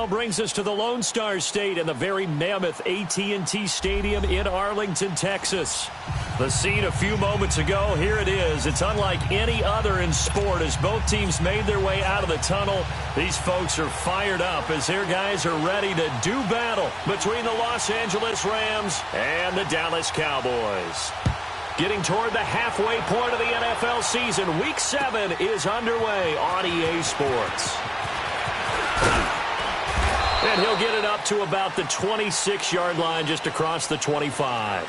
Brings us to the Lone Star State and the very mammoth AT&T Stadium in Arlington, Texas. The scene a few moments ago, here it is. It's unlike any other in sport as both teams made their way out of the tunnel. These folks are fired up as their guys are ready to do battle between the Los Angeles Rams and the Dallas Cowboys. Getting toward the halfway point of the NFL season, Week 7 is underway on EA Sports. And he'll get it up to about the 26-yard line just across the 25.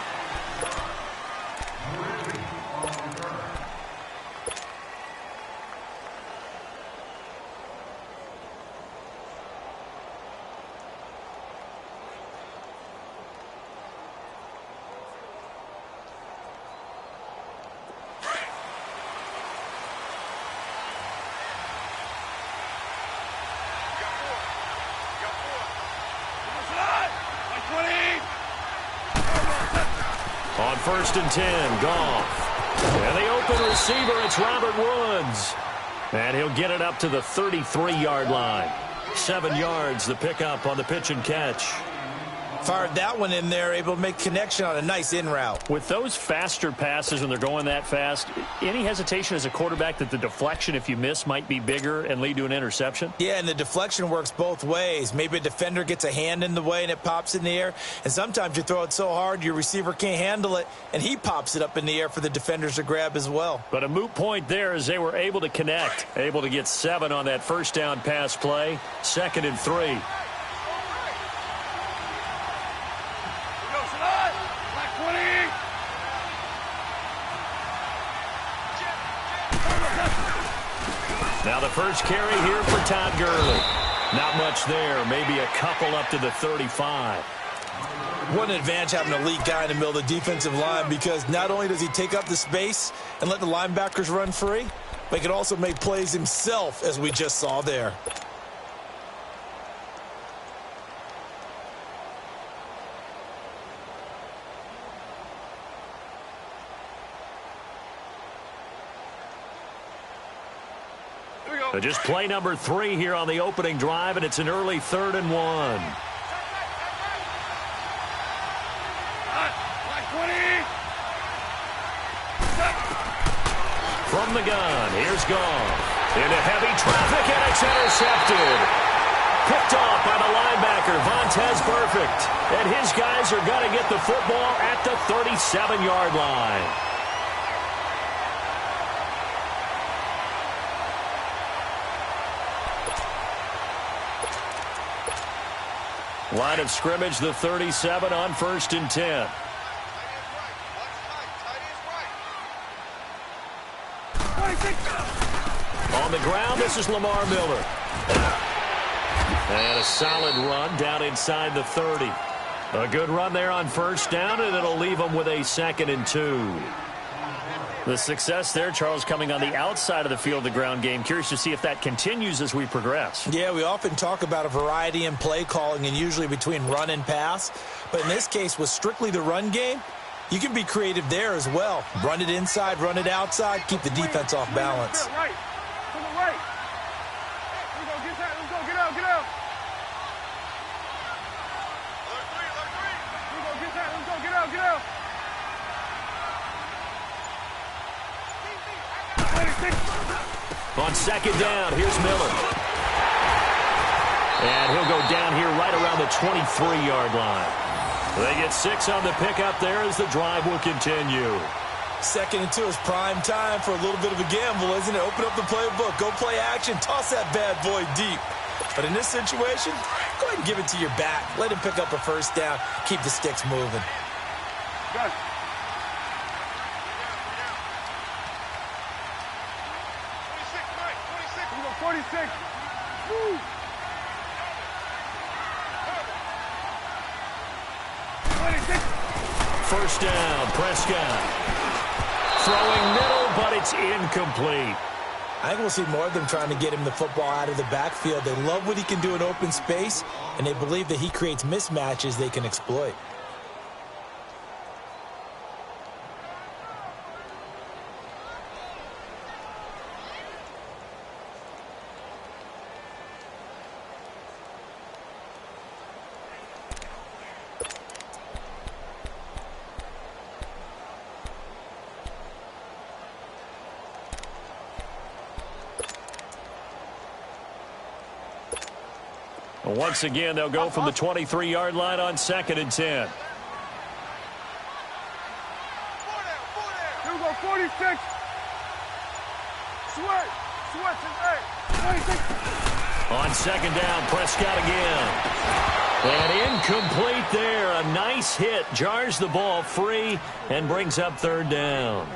On 1st and 10, Goff. And the open receiver, it's Robert Woods. And he'll get it up to the 33-yard line. 7 yards, the pickup on the pitch and catch. Fired that one in there, able to make connection on a nice in route. With those faster passes when they're going that fast, any hesitation as a quarterback that the deflection, if you miss, might be bigger and lead to an interception? Yeah, and the deflection works both ways. Maybe a defender gets a hand in the way and it pops in the air. And sometimes you throw it so hard your receiver can't handle it, and he pops it up in the air for the defenders to grab as well. But a moot point there as they were able to connect. Able to get 7 on that first down pass play. 2nd and 3. Now the first carry here for Todd Gurley. Not much there. Maybe a couple up to the 35. What an advantage having a elite guy in the middle of the defensive line, because not only does he take up the space and let the linebackers run free, but he can also make plays himself, as we just saw there. So just play number 3 here on the opening drive, and it's an early 3rd and 1. From the gun, here's Goff. Into heavy traffic, and it's intercepted. Picked off by the linebacker, Vontaze Burfict. And his guys are going to get the football at the 37-yard line. Line of scrimmage, the 37 on 1st and 10. On the ground, this is Lamar Miller. And a solid run down inside the 30. A good run there on 1st down, and it'll leave them with a 2nd and 2. The success there, Charles, coming on the outside of the field, the ground game. Curious to see if that continues as we progress. Yeah, we often talk about a variety in play calling and usually between run and pass. But in this case, with strictly the run game, you can be creative there as well. Run it inside, run it outside, keep the defense off balance. Right. To the right. Let's go, get that. Let's go, get out, get out. Let's go, get that. Let's go, get out, get out. On 2nd down, here's Miller. And he'll go down here right around the 23-yard line. They get 6 on the pickup there as the drive will continue. 2nd and 2 is prime time for a little bit of a gamble, isn't it? Open up the playbook, go play action, toss that bad boy deep. But in this situation, go ahead and give it to your back. Let him pick up a 1st down, keep the sticks moving. Good. 46. Woo. 26. 1st down, Prescott. Throwing middle, but it's incomplete. I think we'll see more of them trying to get him the football out of the backfield. They love what he can do in open space, and they believe that he creates mismatches they can exploit. Once again, they'll go from the 23-yard line on 2nd and 10. Here we go, 46. Switch, and 26. On 2nd down, Prescott again. And incomplete there. A nice hit. Jars the ball free and brings up 3rd down.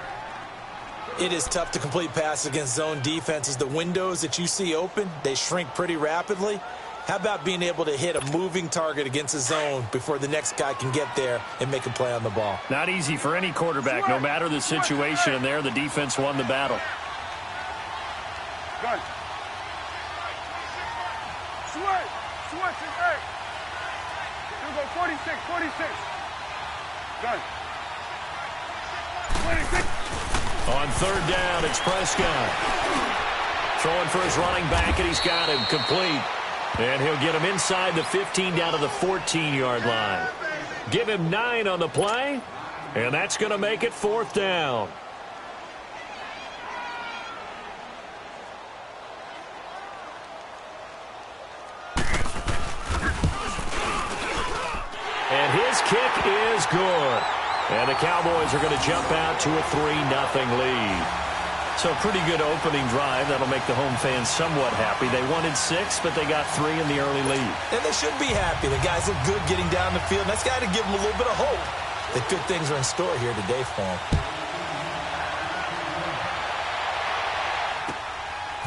It is tough to complete passes against zone defenses. The windows that you see open, they shrink pretty rapidly. How about being able to hit a moving target against a zone before the next guy can get there and make a play on the ball? Not easy for any quarterback. No matter the situation, and there the defense won the battle. Good. Switch, and 8. Here we go, 46. Good. 26. On 3rd down, it's Prescott. Throwing for his running back, and he's got him complete. And he'll get him inside the 15 down to the 14-yard line. Give him 9 on the play, and that's going to make it 4th down. And his kick is good. And the Cowboys are going to jump out to a 3-0 lead. So pretty good opening drive. That'll make the home fans somewhat happy. They wanted 6, but they got 3 in the early lead. And they should be happy. The guys look good getting down the field. That's got to give them a little bit of hope that good things are in store here today for them.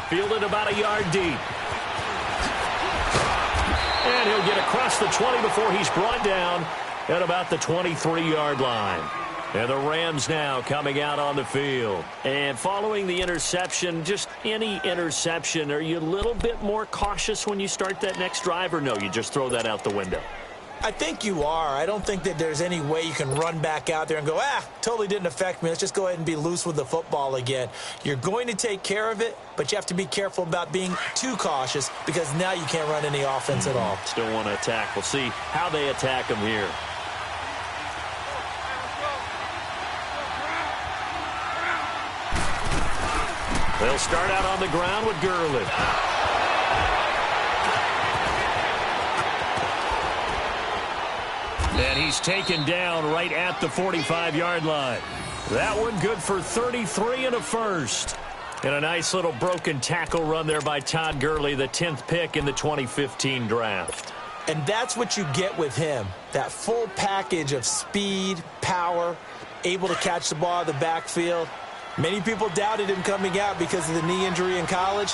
Fielded about a yard deep. And he'll get across the 20 before he's brought down at about the 23-yard line. And the Rams now coming out on the field. And following the interception, just any interception, are you a little bit more cautious when you start that next drive, or no, you just throw that out the window? I think you are. I don't think that there's any way you can run back out there and go, totally didn't affect me. Let's just go ahead and be loose with the football again. You're going to take care of it, but you have to be careful about being too cautious because now you can't run any offense at all. Still want to attack. We'll see how they attack him here. They'll start out on the ground with Gurley. And he's taken down right at the 45-yard line. That one good for 33 and a first. And a nice little broken tackle run there by Todd Gurley, the 10th pick in the 2015 draft. And that's what you get with him, that full package of speed, power, able to catch the ball out of the backfield. Many people doubted him coming out because of the knee injury in college.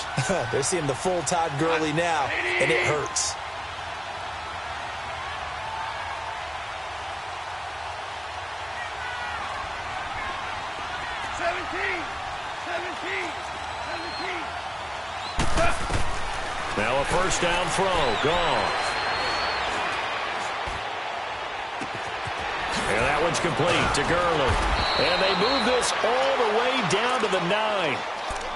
They're seeing the full Todd Gurley now, and it hurts. Now a first down throw. Gone. And that one's complete to Gurley. And they move this all the way down to the 9.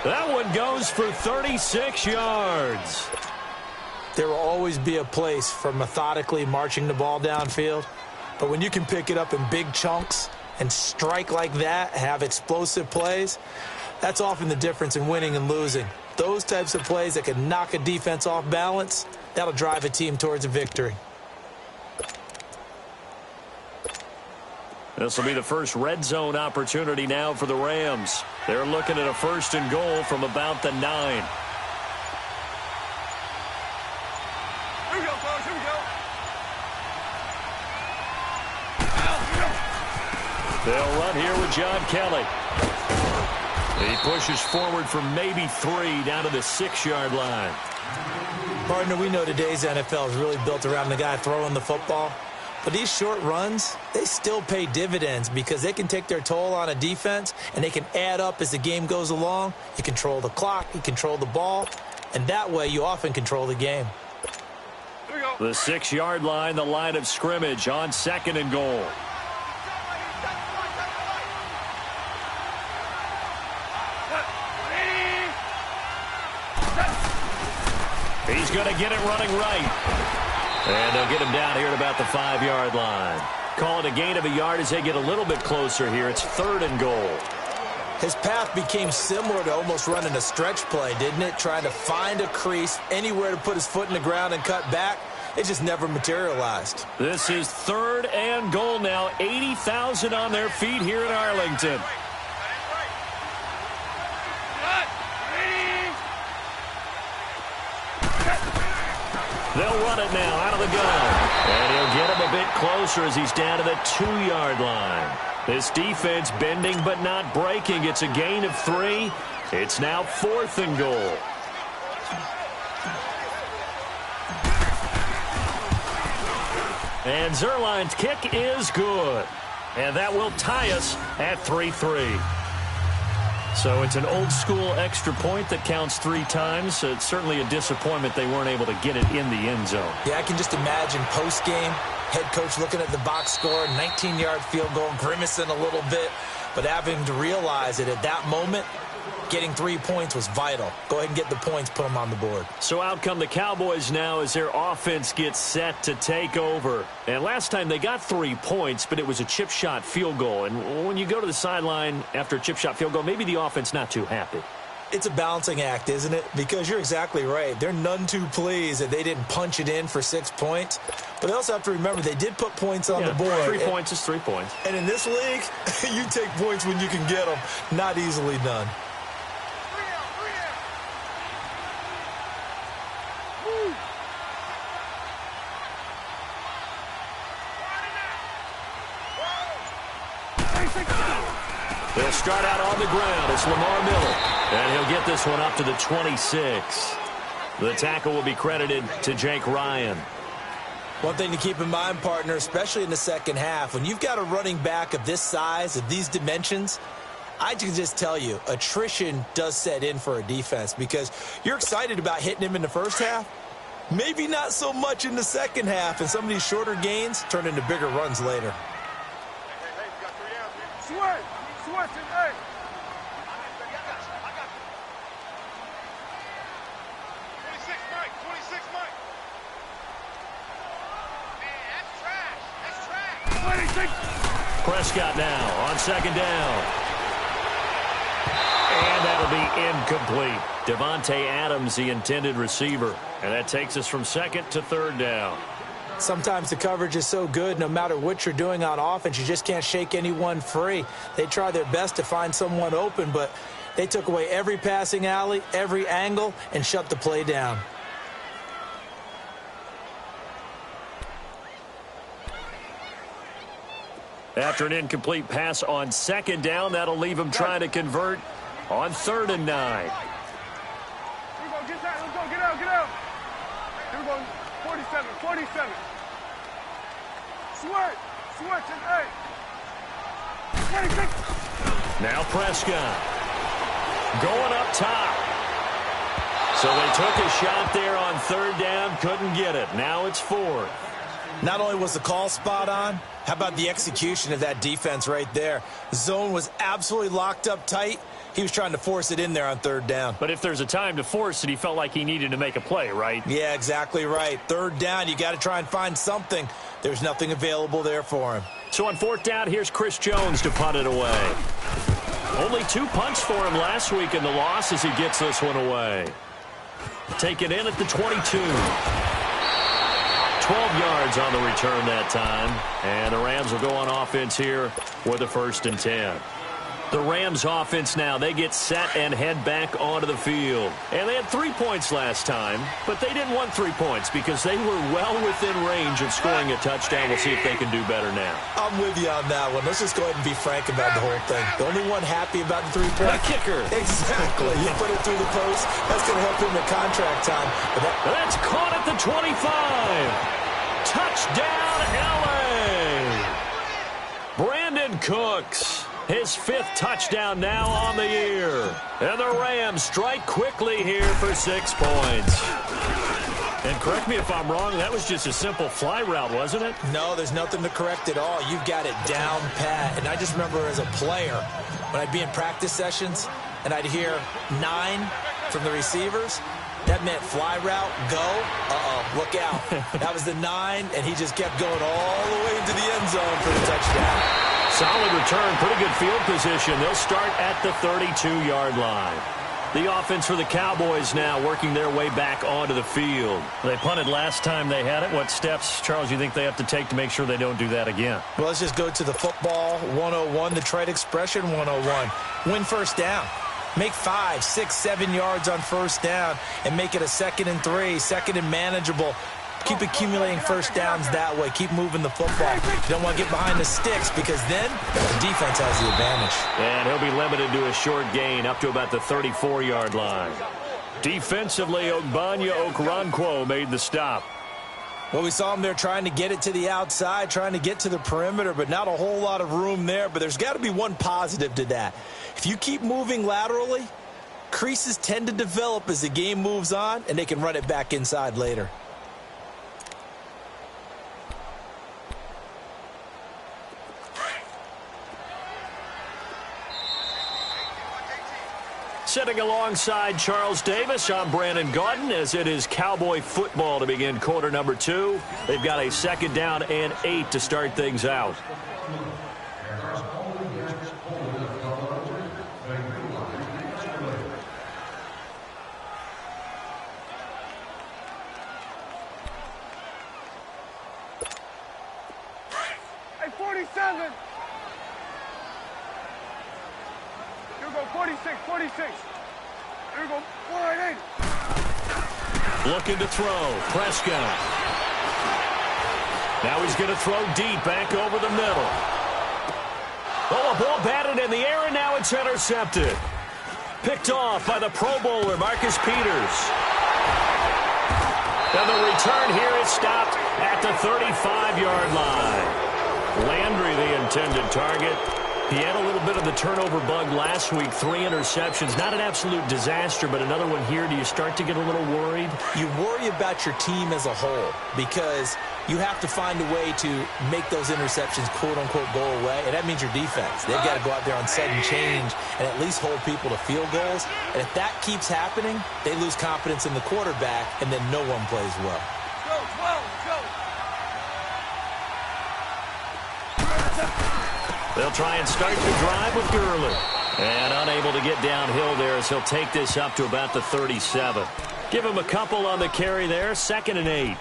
That one goes for 36 yards. There will always be a place for methodically marching the ball downfield. But when you can pick it up in big chunks and strike like that, have explosive plays, that's often the difference in winning and losing. Those types of plays that can knock a defense off balance, that'll drive a team towards a victory. This will be the first red zone opportunity now for the Rams. They're looking at a 1st and goal from about the 9. Here we go, fellas. Here we go. They'll run here with John Kelly. He pushes forward for maybe 3 down to the 6-yard line. Partner, we know today's NFL is really built around the guy throwing the football. But these short runs, they still pay dividends because they can take their toll on a defense and they can add up as the game goes along. You control the clock, you control the ball, and that way you often control the game. Here we go. The 6-yard line, the line of scrimmage on 2nd and goal. He's going to get it running right. And they'll get him down here at about the 5-yard line. Call it a gain of a yard as they get a little bit closer here. It's 3rd and goal. His path became similar to almost running a stretch play, didn't it? Trying to find a crease, anywhere to put his foot in the ground and cut back. It just never materialized. This is 3rd and goal now. 80,000 on their feet here in Arlington. They'll run it now out of the gun. And he'll get him a bit closer as he's down to the 2-yard line. This defense bending but not breaking. It's a gain of 3. It's now 4th and goal. And Zerline's kick is good. And that will tie us at 3-3. So it's an old-school extra point that counts 3 times. So it's certainly a disappointment they weren't able to get it in the end zone. Yeah, I can just imagine post-game, head coach looking at the box score, 19-yard field goal, grimacing a little bit, but having to realize that at that moment, getting 3 points was vital. Go ahead and get the points, put them on the board. So out come the Cowboys now as their offense gets set to take over. And last time they got 3 points, but it was a chip shot field goal. And when you go to the sideline after a chip shot field goal, maybe the offense not too happy. It's a balancing act, isn't it? Because you're exactly right. They're none too pleased that they didn't punch it in for 6 points. But they also have to remember they did put points on the board. 3 points is 3 points. And in this league, you take points when you can get them. Not easily done. They'll start out on the ground. It's Lamar Miller. And he'll get this one up to the 26. The tackle will be credited to Jake Ryan. One thing to keep in mind, partner, especially in the second half, when you've got a running back of this size, of these dimensions, I can just tell you, attrition does set in for a defense because you're excited about hitting him in the first half. Maybe not so much in the second half, and some of these shorter gains turn into bigger runs later. Prescott now on 2nd down. And that'll be incomplete. Devontae Adams, the intended receiver. And that takes us from 2nd to 3rd down. Sometimes the coverage is so good, no matter what you're doing on offense, you just can't shake anyone free. They try their best to find someone open, but they took away every passing alley, every angle, and shut the play down. After an incomplete pass on 2nd down, that'll leave him trying to convert on 3rd and 9. Here we go, get that, let's go, get out, get out. Here we go, 47, 47. Switch, and 8. 26. Now Prescott going up top. So they took a shot there on 3rd down, couldn't get it. Now it's 4th. Not only was the call spot on, how about the execution of that defense right there? The zone was absolutely locked up tight. He was trying to force it in there on 3rd down. But if there's a time to force it, he felt like he needed to make a play, right? Yeah, exactly right. 3rd down, you got to try and find something. There's nothing available there for him. So on 4th down, here's Chris Jones to punt it away. Only 2 punts for him last week in the loss as he gets this one away. Take it in at the 22. 12 yards on the return that time. And the Rams will go on offense here with a 1st and 10. The Rams offense now, they get set and head back onto the field. And they had 3 points last time, but they didn't want 3 points because they were well within range of scoring a touchdown. We'll see if they can do better now. I'm with you on that one. Let's just go ahead and be frank about the whole thing. The only one happy about the 3-point. The kicker. Exactly. You put it through the post. That's going to help him in contract time. That's caught at the 25. Touchdown, L.A. Brandon Cooks. His 5th touchdown now on the year. And the Rams strike quickly here for 6 points. And correct me if I'm wrong, that was just a simple fly route, wasn't it? No, there's nothing to correct at all. You've got it down pat. And I just remember as a player, when I'd be in practice sessions, and I'd hear 9 from the receivers, that meant fly route, go, look out. That was the 9, and he just kept going all the way into the end zone for the touchdown. So Solid return, pretty good field position. They'll start at the 32-yard line. The offense for the Cowboys now working their way back onto the field. They punted last time they had it. What steps, Charles, you think they have to take to make sure they don't do that again? Well, let's just go to the football 101, the trade expression 101. Win first down. Make 5, 6, 7 yards on first down and make it a 2nd and 3, 2nd and manageable. Keep accumulating first downs that way. Keep moving the football. You don't want to get behind the sticks because then the defense has the advantage. And he'll be limited to a short gain up to about the 34-yard line. Defensively, Ogbanya Okoronkwo made the stop. Well, we saw him there trying to get it to the outside, trying to get to the perimeter, but not a whole lot of room there. But there's got to be one positive to that. If you keep moving laterally, creases tend to develop as the game moves on, and they can run it back inside later. Sitting alongside Charles Davis, I'm Brandon Gaudin as it is Cowboy football to begin quarter number 2. They've got a 2nd down and 8 to start things out. Hey, 47. Here we go, 46, 46. Here we go, 488. Looking to throw. Prescott. Now he's going to throw deep back over the middle. Oh, a ball batted in the air, and now it's intercepted. Picked off by the Pro Bowler, Marcus Peters. And the return here is stopped at the 35-yard line. Landry, the intended target. He had a little bit of the turnover bug last week, 3 interceptions. Not an absolute disaster, but another one here. Do you start to get a little worried? You worry about your team as a whole because you have to find a way to make those interceptions, quote-unquote, go away, and that means your defense. They've got to go out there on sudden change and at least hold people to field goals. And if that keeps happening, they lose confidence in the quarterback, and then no one plays well. Go, 12, go. They'll try and start the drive with Gurley. And unable to get downhill there as he'll take this up to about the 37. Give him a couple on the carry there, 2nd and 8.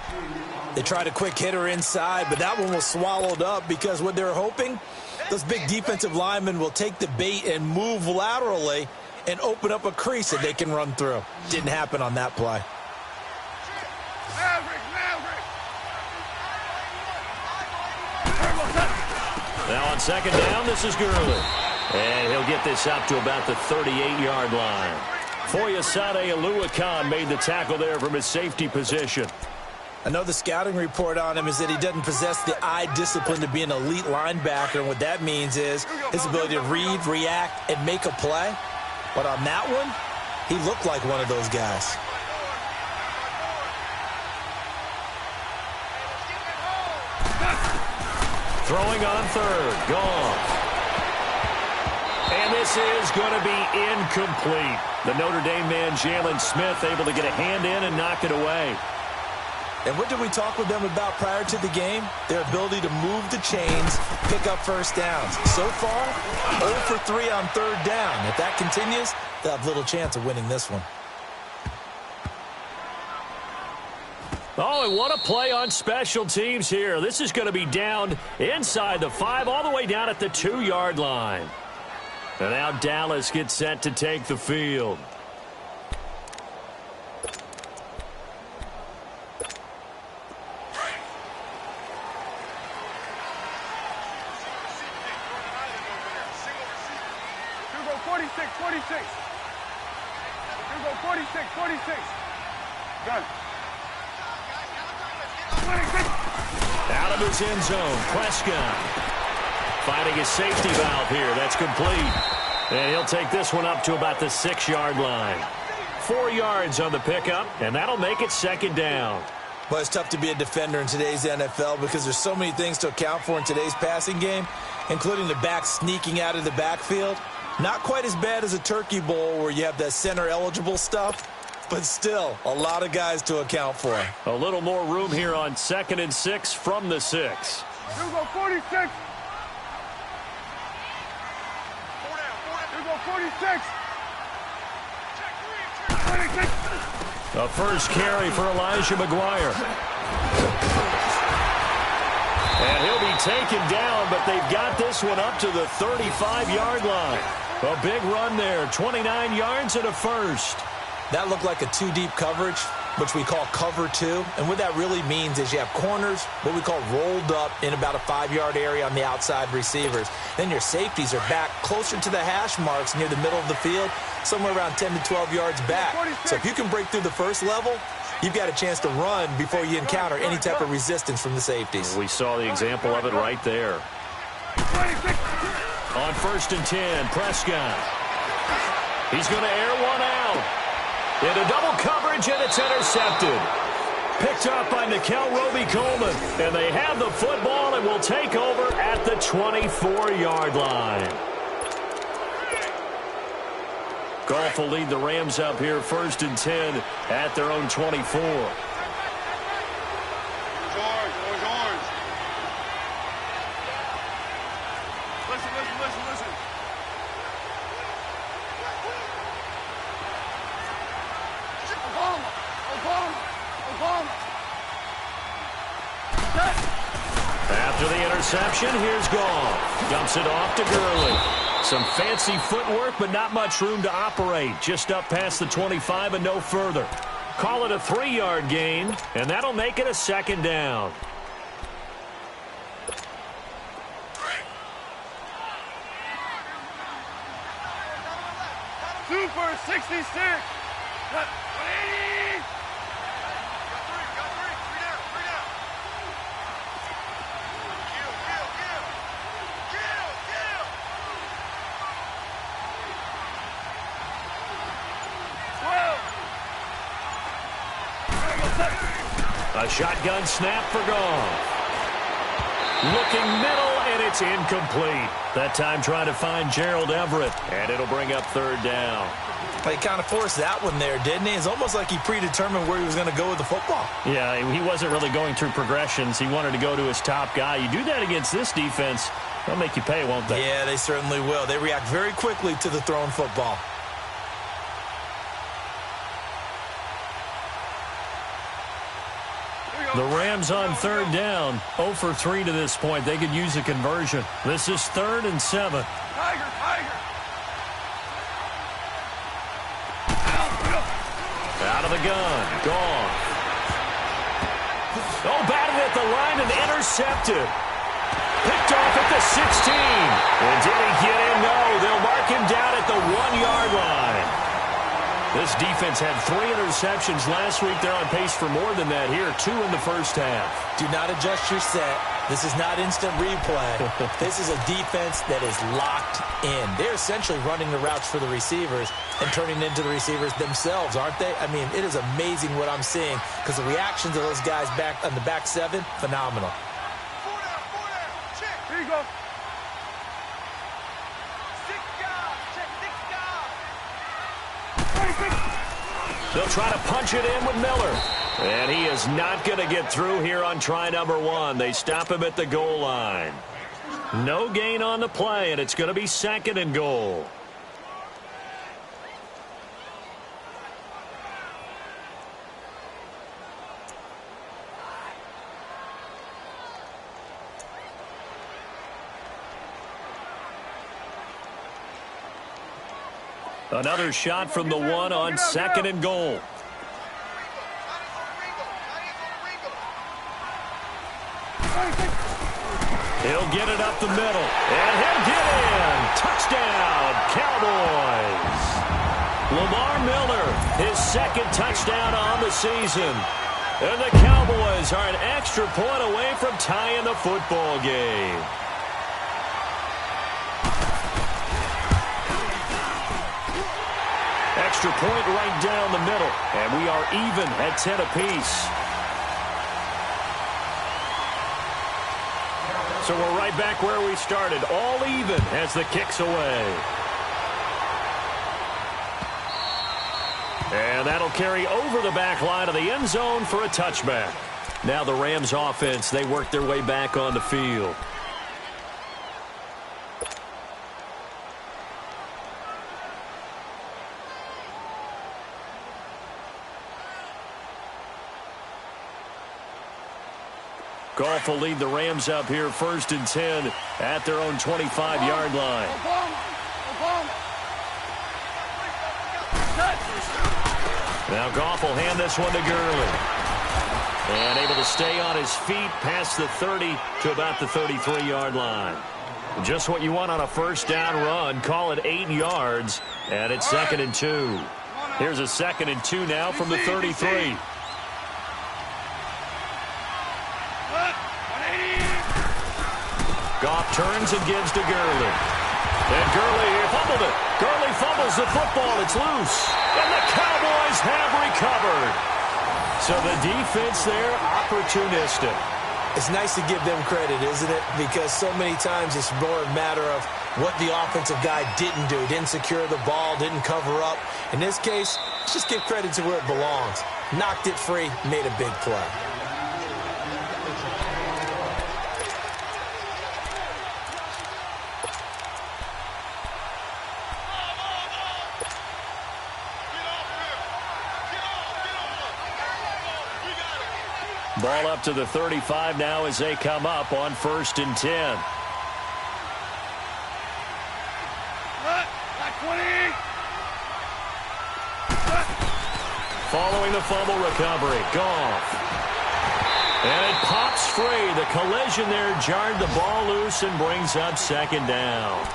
They tried a quick hitter inside, but that one was swallowed up because what they're hoping, those big defensive linemen will take the bait and move laterally and open up a crease that they can run through. Didn't happen on that play. Now on 2nd down, this is Gurley. And he'll get this up to about the 38-yard line. Foyesade Oluwakan made the tackle there from his safety position. I know the scouting report on him is that he doesn't possess the eye discipline to be an elite linebacker, and what that means is his ability to read, react, and make a play. But on that one, he looked like one of those guys. Throwing on 3rd, gone. And this is going to be incomplete. The Notre Dame man, Jalen Smith, able to get a hand in and knock it away. And what did we talk with them about prior to the game? Their ability to move the chains, pick up first downs. So far, 0 for 3 on 3rd down. If that continues, they'll have little chance of winning this one. Oh, and what a play on special teams here. This is going to be down inside the 5, all the way down at the 2-yard line. And now Dallas gets set to take the field. Here we go, 46, 46. Here we go, 46, 46. Got it. Out of his end zone, Prescott finding his safety valve here. That's complete. And he'll take this one up to about the 6-yard line. 4 yards on the pickup, and that'll make it 2nd down. Well, it's tough to be a defender in today's NFL because there's so many things to account for in today's passing game, including the back sneaking out of the backfield. Not quite as bad as a Turkey Bowl where you have that center-eligible stuff, but still a lot of guys to account for. A little more room here on 2nd and 6 from the 6. Here we go, 46. 46. 26. A first carry for Elijah McGuire. And he'll be taken down, but they've got this one up to the 35-yard line. A big run there, 29 yards and a first. That looked like a two-deep coverage, which we call cover two. And what that really means is you have corners, what we call rolled up in about a 5-yard area on the outside receivers. Then your safeties are back closer to the hash marks near the middle of the field, somewhere around 10 to 12 yards back. So if you can break through the first level, you've got a chance to run before you encounter any type of resistance from the safeties. We saw the example of it right there. On 1st and 10, Prescott. He's going to air one out. Into double coverage, and it's intercepted. Picked up by Nickel Roby-Coleman. And they have the football and will take over at the 24-yard line. Goff will lead the Rams up here 1st and 10 at their own 24. Orange. Listen. Obama. After the interception, here's Goff. Dumps it off to Gurley. Some fancy footwork, but not much room to operate. Just up past the 25 and no further. Call it a 3-yard gain, and that'll make it a 2nd down. Super 66. 180. Got three. Three down. A shotgun snap for Goff. Looking middle, and it's incomplete. That time trying to find Gerald Everett, and it'll bring up 3rd down. He kind of forced that one there, didn't he? It's almost like he predetermined where he was going to go with the football. Yeah, he wasn't really going through progressions. He wanted to go to his top guy. You do that against this defense, they'll make you pay, won't they? Yeah, they certainly will. They react very quickly to the thrown football. The Rams on 3rd down, 0 for 3 to this point. They could use a conversion. This is 3rd and 7. Tiger. Out of the gun, Goff. Oh, batted at the line and intercepted. Picked off at the 16. And did he get in? No, they'll mark him down at the 1-yard line. This defense had 3 interceptions last week. They're on pace for more than that here. 2 in the first half. Do not adjust your set. This is not instant replay. This is a defense that is locked in. They're essentially running the routes for the receivers and turning into the receivers themselves, aren't they? I mean, it is amazing what I'm seeing because the reactions of those guys back on the back 7, phenomenal. 4 down. Check. Here you go. 6 guys. Check 6 guys. They'll try to punch it in with Miller. And he is not going to get through here on try number 1. They stop him at the goal line. No gain on the play, and it's going to be 2nd and goal. Another shot from the 1 on 2nd and goal. He'll get it up the middle, and he'll get in. Touchdown, Cowboys. Lamar Miller, his 2nd touchdown on the season. And the Cowboys are an extra point away from tying the football game. Extra point right down the middle, and we are even at 10 apiece. So we're right back where we started, all even as the kick's away. And that'll carry over the back line of the end zone for a touchback. Now the Rams offense, they work their way back on the field. Goff will lead the Rams up here 1st and 10 at their own 25-yard line. Now Goff will hand this one to Gurley. And able to stay on his feet past the 30 to about the 33-yard line. Just what you want on a first down run. Call it 8 yards, and it's 2nd and 2. Here's a 2nd and 2 now from the 33. Goff turns and gives to Gurley. And Gurley fumbled it. Gurley fumbles the football. It's loose. And the Cowboys have recovered. So the defense there, opportunistic. It's nice to give them credit, isn't it? Because so many times it's more a matter of what the offensive guy didn't do. Didn't secure the ball, didn't cover up. In this case, let's just give credit to where it belongs. Knocked it free, made a big play. Ball up to the 35 now as they come up on 1st and 10. Following the fumble recovery, Goff. And it pops free. The collision there jarred the ball loose and brings up 2nd down.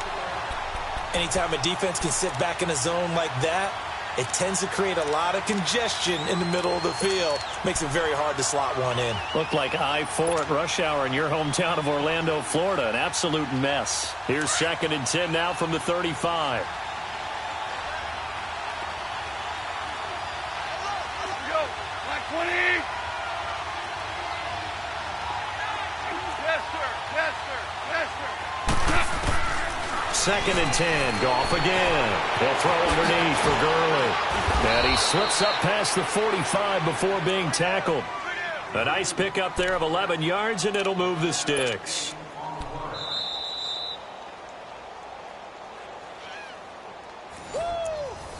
Anytime a defense can sit back in a zone like that, it tends to create a lot of congestion in the middle of the field. Makes it very hard to slot one in. Looked like I-4 at rush hour in your hometown of Orlando, Florida. An absolute mess. Here's 2nd and 10 now from the 35. Second and 10. Goff again. They'll throw underneath for Gurley. And he slips up past the 45 before being tackled. A nice pickup there of 11 yards, and it'll move the sticks.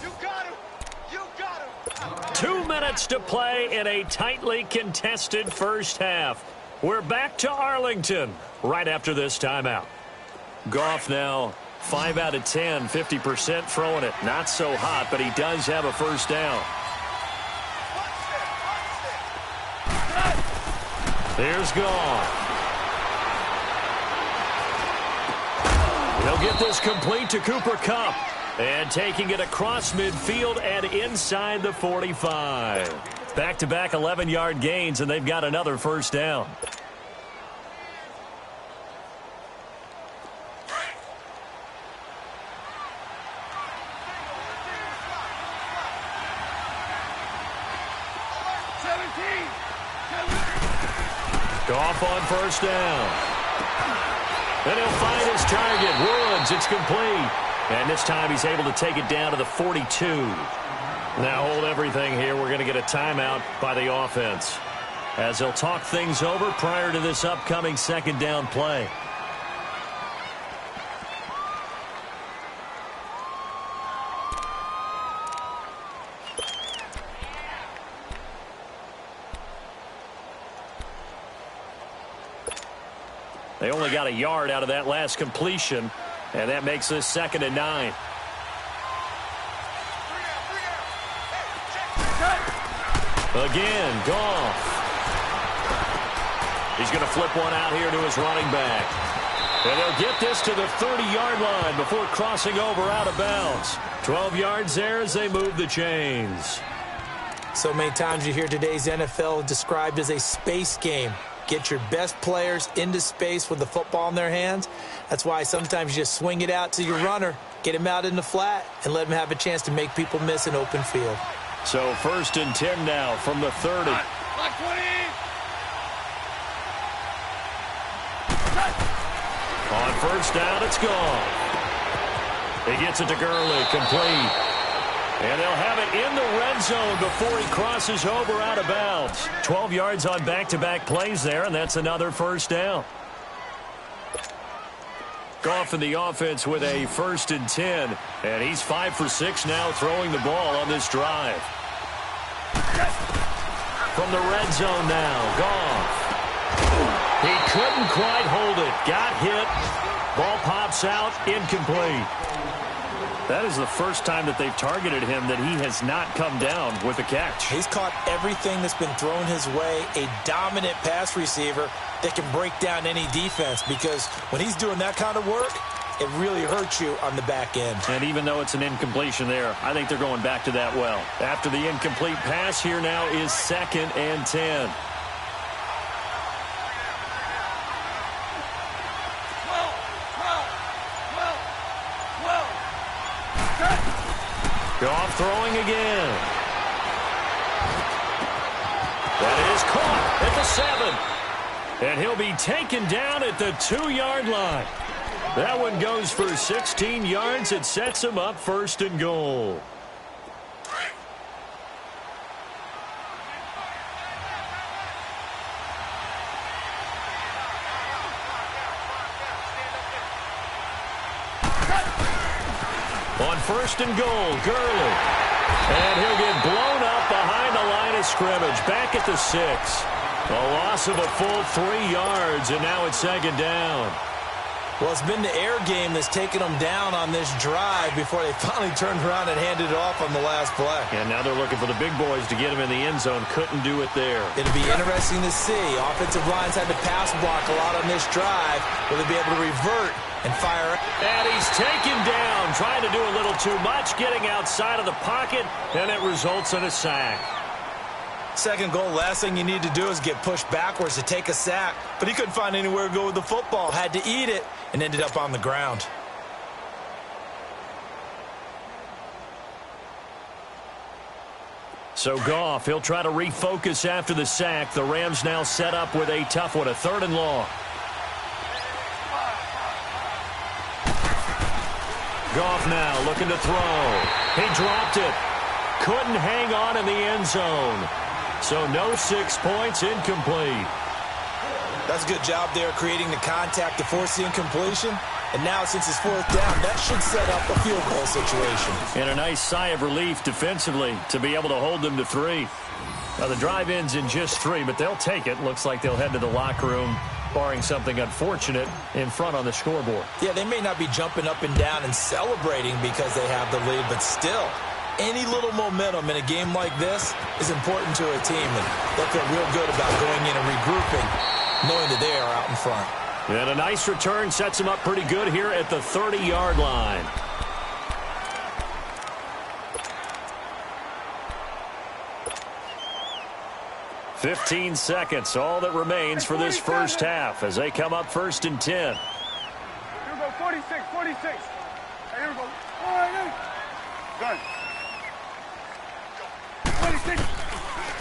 You got him. You got him. 2 minutes to play in a tightly contested first half. We're back to Arlington right after this timeout. Goff now 5 out of 10, 50% throwing it. Not so hot, but he does have a first down. There's Goff. He'll get this complete to Cooper Kupp. And taking it across midfield and inside the 45. Back-to-back 11-yard gains, and they've got another first down. Goff on first down. And he'll find his target. Woods, it's complete. And this time he's able to take it down to the 42. Now hold everything here. We're going to get a timeout by the offense, as they'll talk things over prior to this upcoming 2nd down play. They only got a yard out of that last completion, and that makes this 2nd and 9. Again, Goff. He's going to flip one out here to his running back. And they'll get this to the 30-yard line before crossing over out of bounds. 12 yards there as they move the chains. So many times you hear today's NFL described as a space game. Get your best players into space with the football in their hands. That's why sometimes you just swing it out to your runner, get him out in the flat, and let him have a chance to make people miss an open field. So 1st and 10 now from the 30. On first down, it's gone. He gets it to Gurley, complete. And they'll have it in the red zone before he crosses over out of bounds. 12 yards on back-to-back plays there, and that's another first down. Goff in the offense with a 1st and 10, and he's 5 for 6 now throwing the ball on this drive. From the red zone now, Goff. couldn't quite hold it. Got hit. Ball pops out, incomplete. That is the first time that they've targeted him that he has not come down with a catch. He's caught everything that's been thrown his way. A dominant pass receiver that can break down any defense, because when he's doing that kind of work, it really hurts you on the back end. And even though it's an incompletion there, I think they're going back to that well. After the incomplete pass, here now is 2nd and 10. Goff throwing again. That is caught at the 7. And he'll be taken down at the 2-yard line. That one goes for 16 yards. It sets him up 1st and goal. On 1st and goal, Gurley. And he'll get blown up behind the line of scrimmage. Back at the 6. A loss of a full 3 yards, and now it's 2nd down. Well, it's been the air game that's taken them down on this drive before they finally turned around and handed it off on the last play. And now they're looking for the big boys to get him in the end zone. Couldn't do it there. It'll be interesting to see. Offensive lines had to pass block a lot on this drive. Will they be able to revert and fire? And he's taken down, trying to do a little too much, getting outside of the pocket, and it results in a sack. 2nd goal, last thing you need to do is get pushed backwards to take a sack. But he couldn't find anywhere to go with the football. Had to eat it and ended up on the ground. So Goff, he'll try to refocus after the sack. The Rams now set up with a tough one, a 3rd and long. Goff now looking to throw. He dropped it. Couldn't hang on in the end zone. So no 6 points, incomplete. That's a good job there creating the contact to force the incompletion. And now since it's 4th down, that should set up a field goal situation. And a nice sigh of relief defensively to be able to hold them to 3. Now the drive ends in just 3, but they'll take it. Looks like they'll head to the locker room, barring something unfortunate in front on the scoreboard. Yeah, they may not be jumping up and down and celebrating because they have the lead, but still, any little momentum in a game like this is important to a team, and they'll feel real good about going in and regrouping, knowing that they are out in front. And a nice return sets them up pretty good here at the 30-yard line. "15 seconds, all that remains for this first half as they come up 1st and 10. Here we go, 46, 46. Hey, here we go. Gun. 26.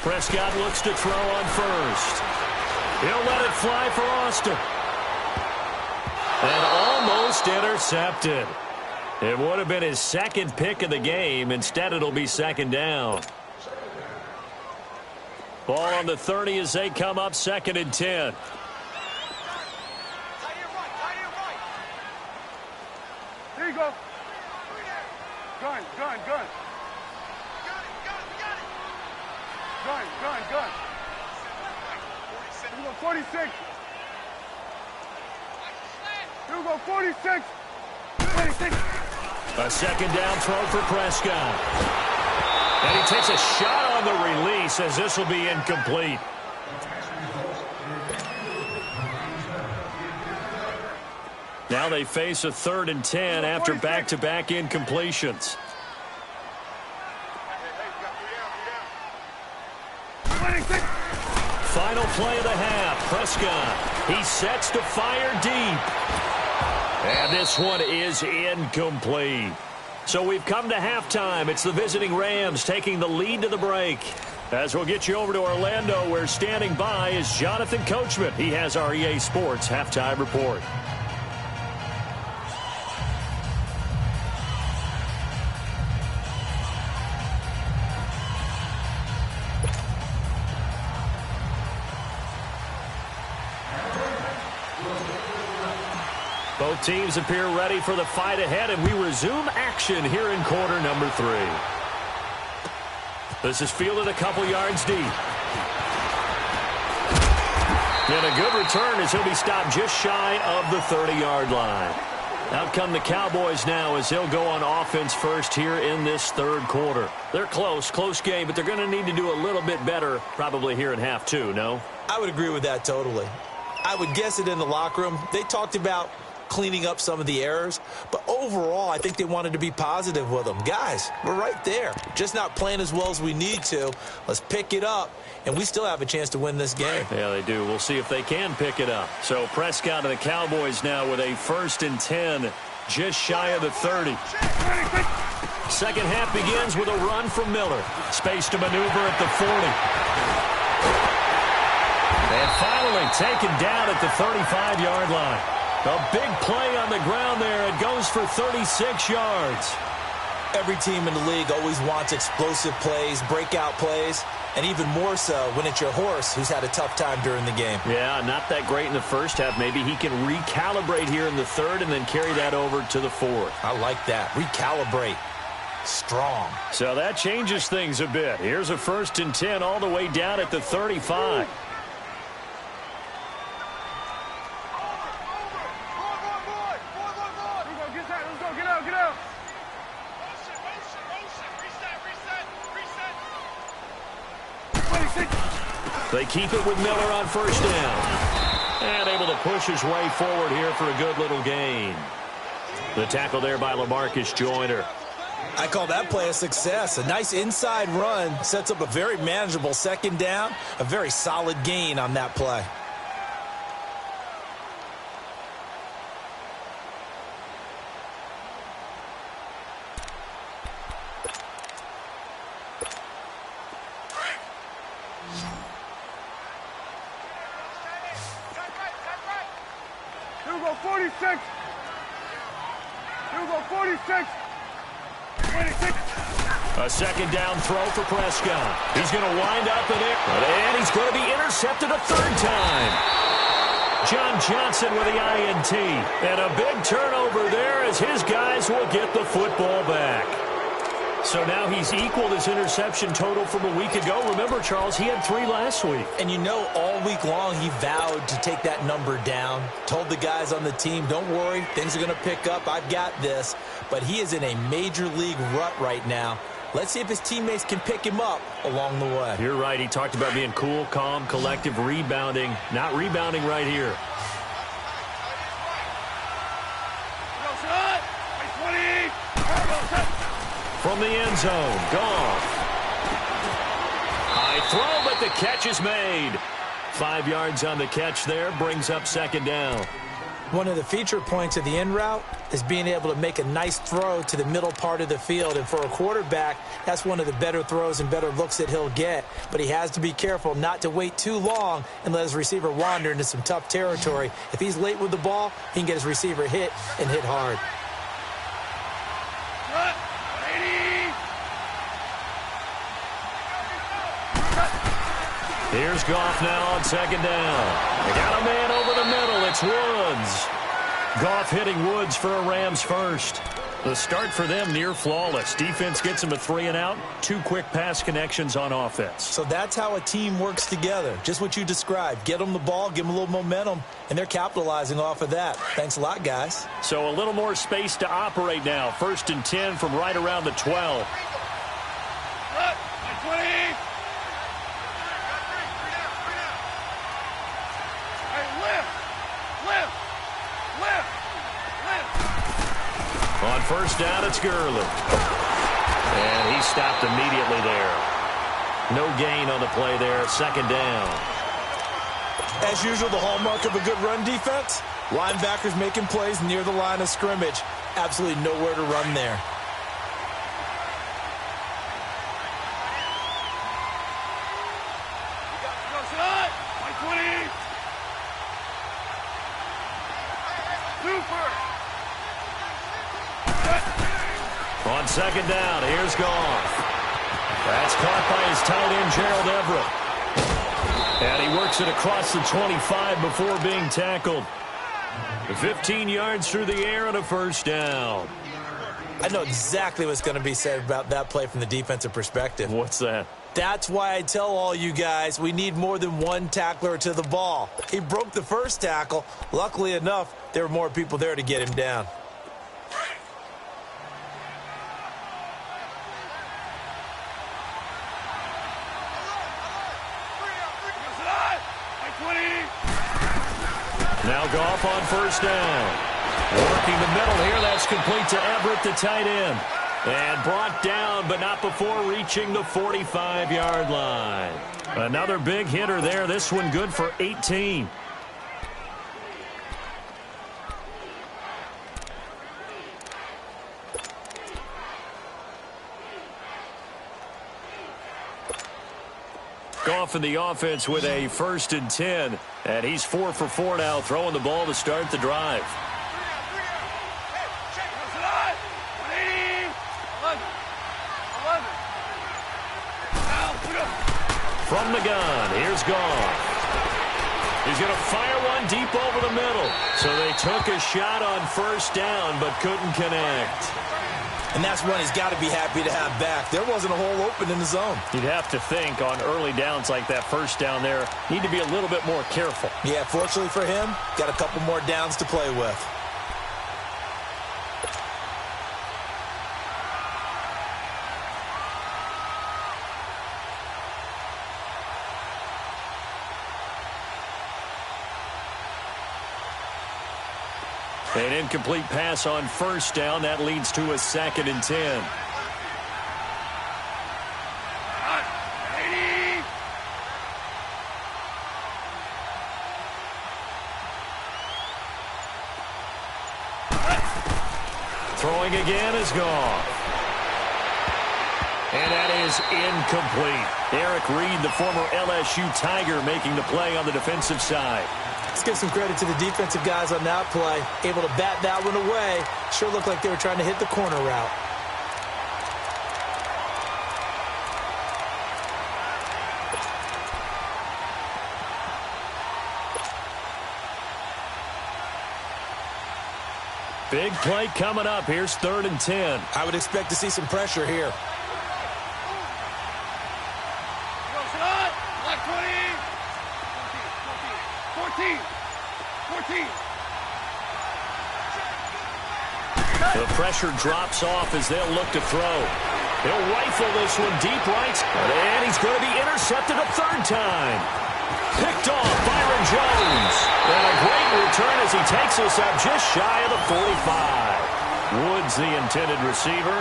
Prescott looks to throw on 1st. He'll let it fly for Austin. And almost intercepted. It would have been his 2nd pick of the game. Instead, it'll be 2nd down. Ball on the 30 as they come up 2nd and 10. Here you go. Gun. Gun. Here we go, 46. Here we go, 46. 26. A 2nd down throw for Prescott. And he takes a shot on the release as this will be incomplete. Now they face a 3rd and 10 after back-to-back incompletions. Final play of the half. Prescott, he sets to fire deep. And this one is incomplete. So we've come to halftime. It's the visiting Rams taking the lead to the break. As we'll get you over to Orlando, where standing by is Jonathan Coachman. He has our EA Sports halftime report. Both teams appear ready for the fight ahead, and we resume action here in quarter number 3. This is fielded a couple yards deep. And a good return as he'll be stopped just shy of the 30-yard line. Out come the Cowboys now as they'll go on offense first here in this third quarter. They're close game, but they're going to need to do a little bit better probably here in half two, no? I would agree with that totally. I would guess it in the locker room. They talked about cleaning up some of the errors, but overall I think they wanted to be positive with them. Guys, we're right there. Just not playing as well as we need to. Let's pick it up, and we still have a chance to win this game. Yeah, they do. We'll see if they can pick it up. So Prescott and the Cowboys now with a 1st and 10, just shy of the 30. Second half begins with a run from Miller. Space to maneuver at the 40. And finally taken down at the 35-yard line. A big play on the ground there. It goes for 36 yards. Every team in the league always wants explosive plays, breakout plays, and even more so when it's your horse who's had a tough time during the game. Yeah, not that great in the first half. Maybe he can recalibrate here in the third and then carry that over to the fourth. I like that. Recalibrate. Strong. So that changes things a bit. Here's a 1st and 10 all the way down at the 35. They keep it with Miller on 1st down. And able to push his way forward here for a good little gain. The tackle there by LaMarcus Joyner. I call that play a success. A nice inside run sets up a very manageable 2nd down. A very solid gain on that play. Here we go, 46. Here we go, 46. 26. A 2nd down throw for Prescott. He's going to wind up in it, and he's going to be intercepted a 3rd time. John Johnson with the INT. And a big turnover there as his guys will get the football back. So now he's equaled his interception total from a week ago. Remember, Charles, he had 3 last week. And you know, all week long he vowed to take that number down. Told the guys on the team, don't worry, things are going to pick up. I've got this. But he is in a major league rut right now. Let's see if his teammates can pick him up along the way. You're right. He talked about being cool, calm, collective, rebounding. Not rebounding right here. From the end zone, Goff. High throw, but the catch is made. 5 yards on the catch there, brings up 2nd down. One of the feature points of the in route is being able to make a nice throw to the middle part of the field. And for a quarterback, that's one of the better throws and better looks that he'll get. But he has to be careful not to wait too long and let his receiver wander into some tough territory. If he's late with the ball, he can get his receiver hit and hit hard. Here's Goff now on 2nd down. They got a man over the middle. It's Woods. Goff hitting Woods for a Rams first. The start for them near flawless. Defense gets them a 3-and-out. 2 quick pass connections on offense. So that's how a team works together. Just what you described. Get them the ball, give them a little momentum, and they're capitalizing off of that. Thanks a lot, guys. So a little more space to operate now. 1st and 10 from right around the 12. 20. On 1st down, it's Gurley. And he stopped immediately there. No gain on the play there. 2nd down. As usual, the hallmark of a good run defense, linebackers making plays near the line of scrimmage. Absolutely nowhere to run there. On 2nd down, here's Goff. That's caught by his tight end, Gerald Everett. And he works it across the 25 before being tackled. 15 yards through the air and a 1st down. I know exactly what's going to be said about that play from the defensive perspective. What's that? That's why I tell all you guys we need more than one tackler to the ball. He broke the first tackle. Luckily enough, there were more people there to get him down. Now Goff on first down. Working the middle here. That's complete to Everett, the tight end. And brought down, but not before reaching the 45-yard line. Another big hitter there. This one good for 18. Goff in the offense with a 1st and 10. And he's 4 for 4 now, throwing the ball to start the drive. From the gun, here's Goff. He's going to fire one deep over the middle. So they took a shot on first down, but couldn't connect. And that's one he's got to be happy to have back. There wasn't a hole open in the zone. You'd have to think on early downs like that first down there, need to be a little bit more careful. Yeah, fortunately for him, got a couple more downs to play with. An incomplete pass on first down. That leads to a 2nd and 10. Throwing again is Goff. And that is incomplete. Eric Reed, the former LSU Tiger, making the play on the defensive side. Let's give some credit to the defensive guys on that play. Able to bat that one away. Sure looked like they were trying to hit the corner route. Big play coming up. Here's 3rd and 10. I would expect to see some pressure here. The pressure drops off as they'll look to throw. He'll rifle this one deep right, and he's going to be intercepted a 3rd time. Picked off Byron Jones. And a great return as he takes us up just shy of the 45. Woods the intended receiver.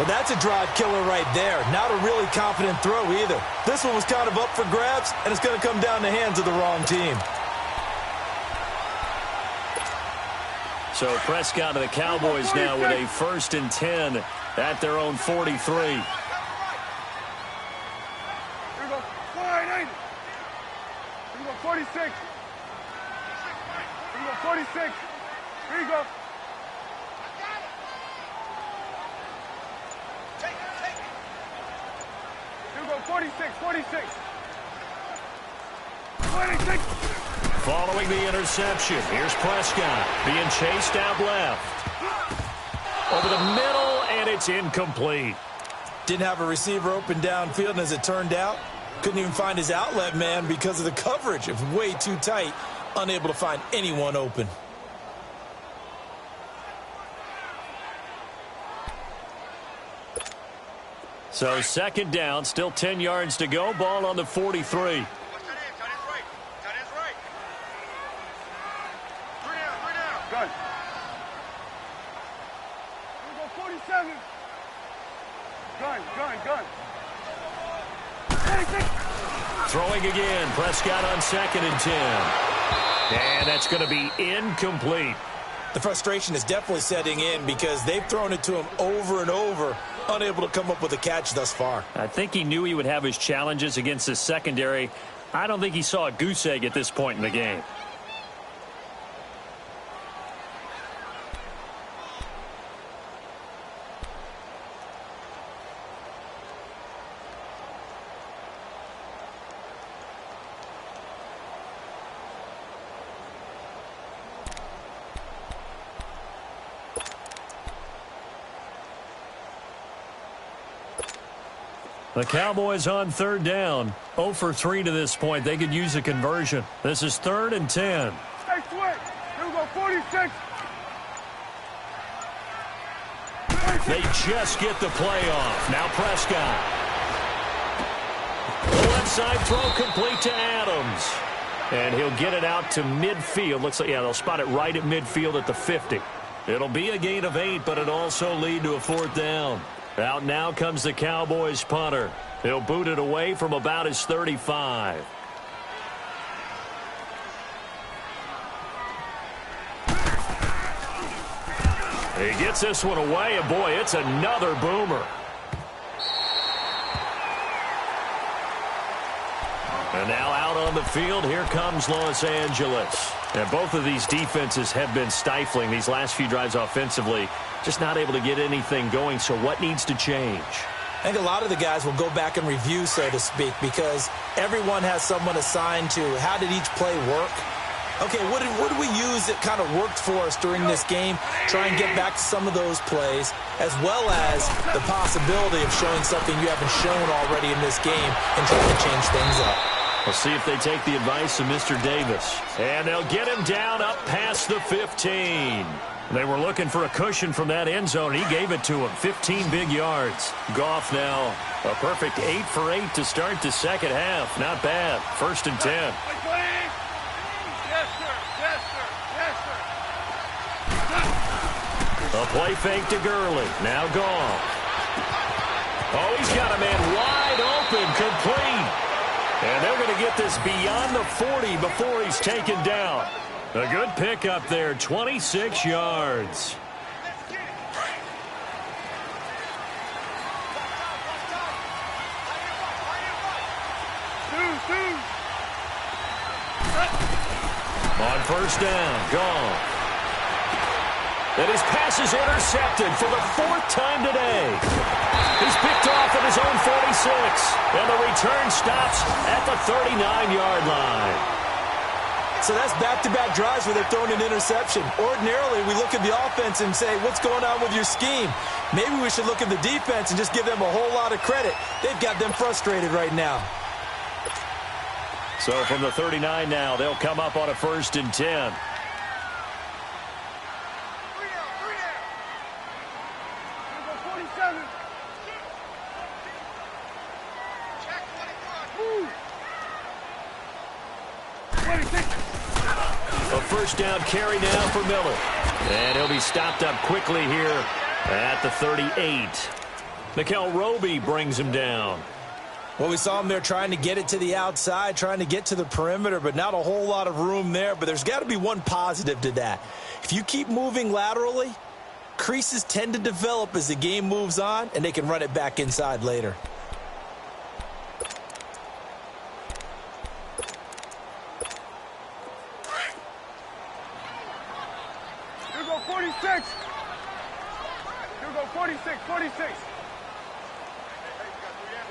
Well, that's a drive killer right there. Not a really confident throw either. This one was kind of up for grabs, and it's going to come down the hands of the wrong team. So Prescott and the Cowboys now with a 1st and 10 at their own 43. Here we go. 49. Here we go. 46. Here we go. 46. Here you go. Here we go. 46. 46. 26. Following the interception, here's Prescott being chased out left. Over the middle, and it's incomplete. Didn't have a receiver open downfield, and as it turned out, couldn't even find his outlet man because of the coverage. It was way too tight, unable to find anyone open. So 2nd down, still 10 yards to go. Ball on the 43. Gun. Here we go. 47. Gun. 26. Throwing again. Prescott on 2nd and 10. And that's going to be incomplete. The frustration is definitely setting in because they've thrown it to him over and over, unable to come up with a catch thus far. I think he knew he would have his challenges against his secondary. I don't think he saw a goose egg at this point in the game. The Cowboys on third down. 0 for 3 to this point. They could use a conversion. This is 3rd and 10. Stay sweet. Here we go, 46. They just get the play off. Now Prescott. The left side throw complete to Adams. And he'll get it out to midfield. Looks like, yeah, they'll spot it right at midfield at the 50. It'll be a gain of 8, but it'll also lead to a 4th down. Out now comes the Cowboys punter. He'll boot it away from about his 35. He gets this one away, and boy, it's another boomer. And now out on the field, here comes Los Angeles. And both of these defenses have been stifling these last few drives offensively. Just not able to get anything going, so what needs to change? I think a lot of the guys will go back and review, so to speak, because everyone has someone assigned to how did each play work. Okay, what did we use that kind of worked for us during this game? Try and get back to some of those plays, as well as the possibility of showing something you haven't shown already in this game and trying to change things up. We'll see if they take the advice of Mr. Davis. And they'll get him down up past the 15. They were looking for a cushion from that end zone. He gave it to him. 15 big yards. Goff now a perfect 8 for 8 to start the second half. Not bad. 1st and 10. Yes, sir. Yes, sir. Yes, sir. A play fake to Gurley. Now Goff. Oh, he's got a man wide open. Complete. And they're going to get this beyond the 40 before he's taken down. A good pickup there, 26 yards. On 1st down, Goff. And his pass is intercepted for the 4th time today. He's picked off at his own 46. And the return stops at the 39-yard line. So that's back-to-back drives where they're throwing an interception. Ordinarily, we look at the offense and say, what's going on with your scheme? Maybe we should look at the defense and just give them a whole lot of credit. They've got them frustrated right now. So from the 39 now, they'll come up on a 1st and 10. A 1st down carry now for Miller. And he'll be stopped up quickly here at the 38. Mikel Roby brings him down. Well, we saw him there trying to get it to the outside, trying to get to the perimeter, but not a whole lot of room there. But there's got to be one positive to that. If you keep moving laterally, creases tend to develop as the game moves on, and they can run it back inside later. Here we go, 46. Here we go, 46, 46.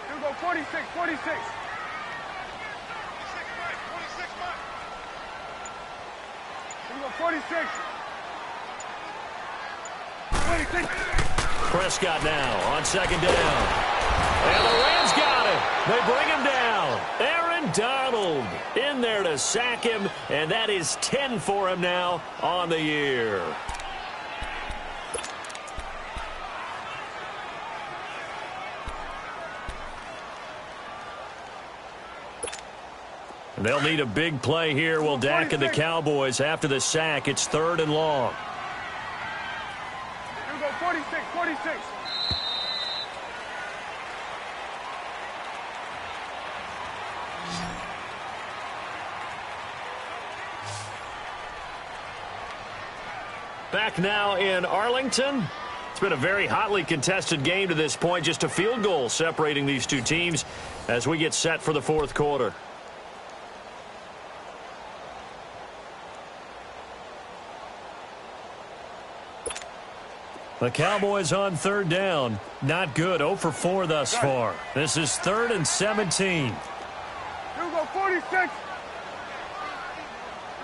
Here we go, 46, 46. 46, Mike. Here we go, 46. 46. Prescott now on 2nd down. And the Rams got him. They bring him down. Aaron Donald in there to sack him, and that is 10 for him now on the year. And they'll need a big play here. Will Dak and the Cowboys after the sack. It's 3rd and long. Here we go, 46, 46. Back now in Arlington. It's been a very hotly contested game to this point. Just a field goal separating these two teams as we get set for the 4th quarter. The Cowboys on 3rd down. Not good. 0 for 4 thus far. This is 3rd and 17. Here we go, 46. Here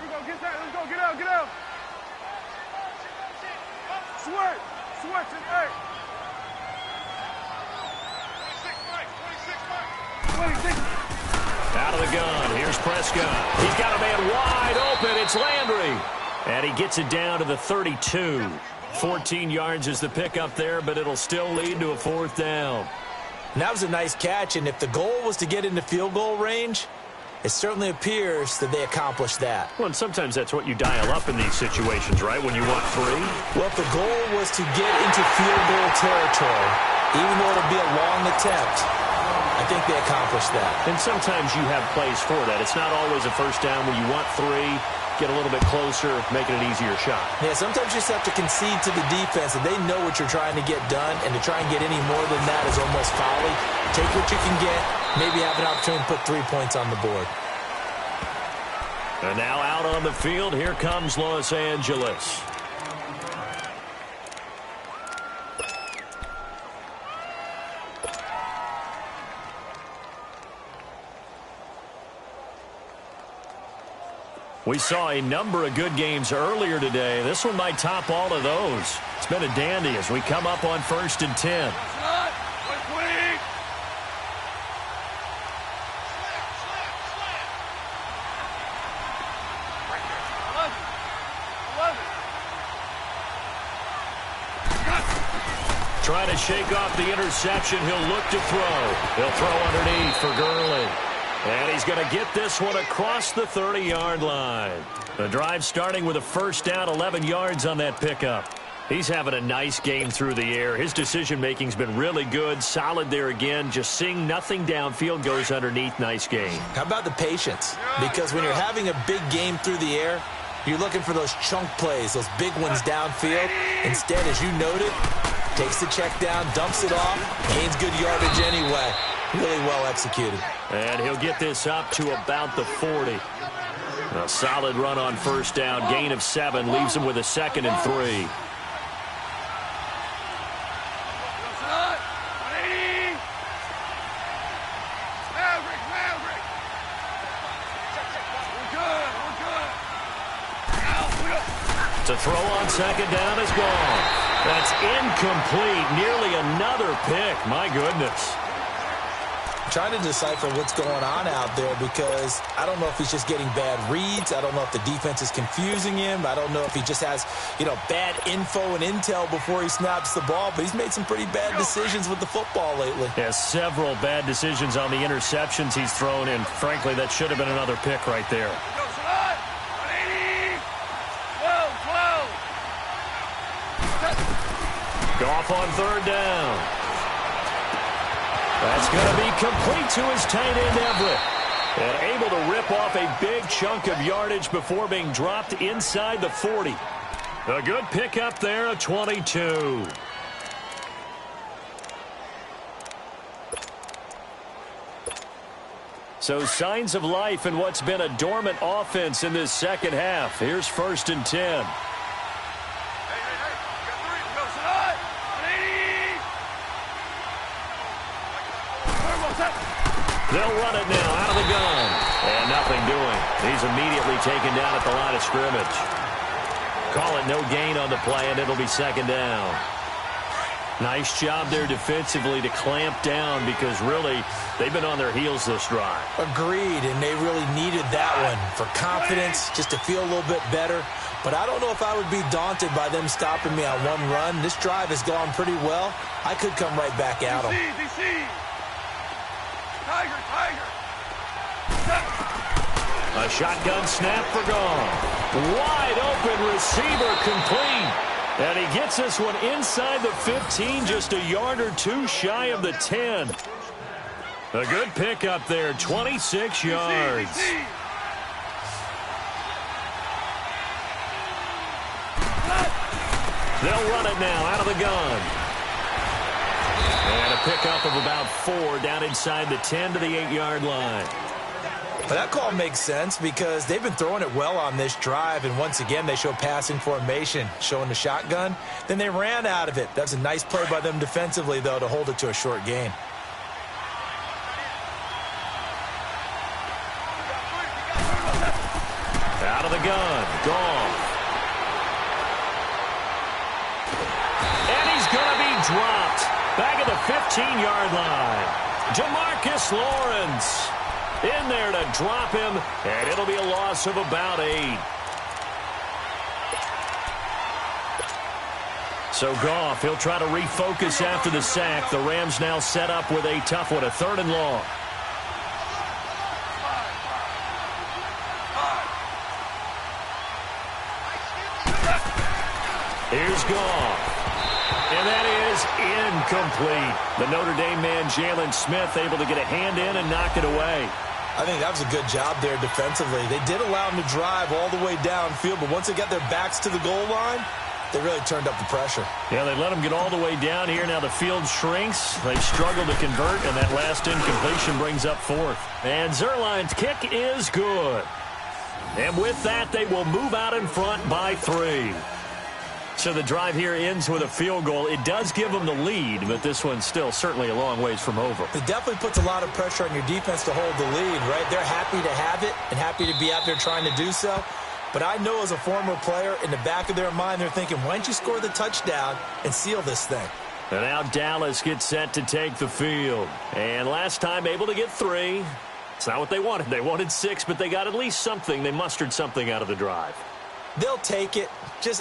we go, get that. Let's go, get out, get out. Switch, and hey. 46, Mike, 46. the gun. Here's Prescott. He's got a man wide open. It's Landry. And he gets it down to the 32. 14 yards is the pickup there, but it'll still lead to a 4th down. And that was a nice catch, and if the goal was to get into field goal range, it certainly appears that they accomplished that. Well, and sometimes that's what you dial up in these situations, right, when you want 3? Well, if the goal was to get into field goal territory, even though it'll be a long attempt, I think they accomplished that. And sometimes you have plays for that. It's not always a first down when you want 3. Get a little bit closer, making an easier shot. Yeah, sometimes you just have to concede to the defense, and they know what you're trying to get done, and to try and get any more than that is almost folly. Take what you can get, maybe have an opportunity to put 3 points on the board. And now out on the field, here comes Los Angeles. We saw a number of good games earlier today. This one might top all of those. It's been a dandy as we come up on 1st and 10. Trying to shake off the interception. He'll look to throw. He'll throw underneath for Gurley. And he's going to get this one across the 30-yard line. The drive starting with a 1st down, 11 yards on that pickup. He's having a nice game through the air. His decision-making's been really good, solid there again. Just seeing nothing downfield, goes underneath. Nice game. How about the patience? Because when you're having a big game through the air, you're looking for those chunk plays, those big ones downfield. Instead, as you noted, takes the check down, dumps it off, gains good yardage anyway. Really well executed. And he'll get this up to about the 40. A solid run on 1st down. Gain of 7 leaves him with a 2nd and 3. To throw on 2nd down is gone. That's incomplete. Nearly another pick. My goodness. Trying to decipher what's going on out there, because I don't know if he's just getting bad reads. I don't know if the defense is confusing him. I don't know if he just has, bad info and intel before he snaps the ball. But he's made some pretty bad decisions with the football lately. Yeah, several bad decisions on the interceptions he's thrown in. Frankly, that should have been another pick right there. Goff on 3rd down. That's going to be complete to his tight end, Everett. And able to rip off a big chunk of yardage before being dropped inside the 40. A good pickup there of 22. So signs of life in what's been a dormant offense in this second half. Here's 1st and 10. They'll run it now out of the gun. And nothing doing. He's immediately taken down at the line of scrimmage. Call it no gain on the play, and it'll be 2nd down. Nice job there defensively to clamp down, because really they've been on their heels this drive. Agreed, and they really needed that one for confidence, just to feel a little bit better. But I don't know if I would be daunted by them stopping me on one run. This drive has gone pretty well. I could come right back at them. A shotgun snap for Goff. Wide open receiver, complete. And he gets this one inside the 15, just a yard or 2 shy of the 10. A good pickup there, 26 yards. They'll run it now out of the gun. And a pickup of about 4 down inside the 10 to the 8-yard line. But that call makes sense, because they've been throwing it well on this drive, and once again they show passing formation, showing the shotgun. Then they ran out of it. That's a nice play by them defensively, though, to hold it to a short gain. Out of the gun, Goff. And he's going to be dropped. Back at the 15-yard line. Jamarcus Lawrence. In there to drop him, and it'll be a loss of about 8. So Goff, he'll try to refocus after the sack. The Rams now set up with a tough one, a 3rd and long. Here's Goff. And that is incomplete. The Notre Dame man, Jalen Smith, able to get a hand in and knock it away. I think that was a good job there defensively. They did allow them to drive all the way downfield, but once they got their backs to the goal line, they really turned up the pressure. Yeah, they let them get all the way down here. Now the field shrinks. They struggle to convert, and that last incompletion brings up 4th. And Zuerlein's kick is good. And with that, they will move out in front by 3. So the drive here ends with a field goal. It does give them the lead, but this one's still certainly a long ways from over. It definitely puts a lot of pressure on your defense to hold the lead, right? They're happy to have it and happy to be out there trying to do so. But I know as a former player, in the back of their mind, they're thinking, why don't you score the touchdown and seal this thing? And now Dallas gets set to take the field. And last time able to get 3. It's not what they wanted. They wanted 6, but they got at least something. They mustered something out of the drive. They'll take it.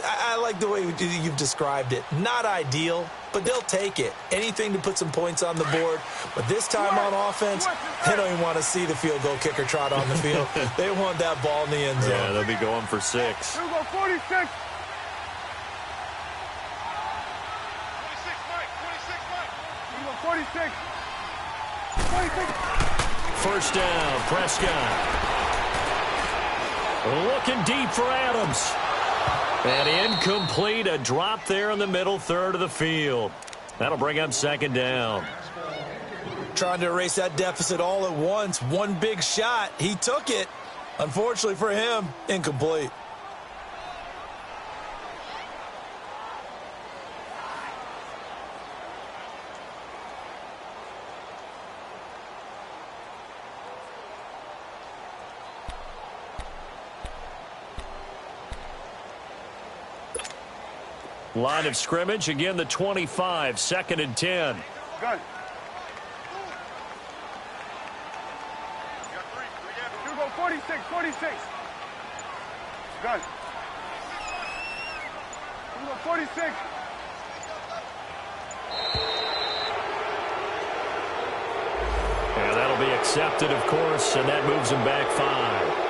I like the way you've described it. Not ideal, but they'll take it. Anything to put some points on the board. But this time on offense, they don't even want to see the field goal kicker trot on the field. They want that ball in the end zone. Yeah, they'll be going for 6. Here we go, 46. 26, Mike. 26, Mike. Here we go, 46. 26. First down, Prescott. Looking deep for Adams. And incomplete, a drop there in the middle third of the field. That'll bring up 2nd down. Trying to erase that deficit all at once. One big shot. He took it. Unfortunately for him, incomplete. Line of scrimmage, again the 25, 2nd and 10. Gun. Here we go, 46, 46. Gun. Here we go, 46. And that'll be accepted, of course, and that moves him back 5.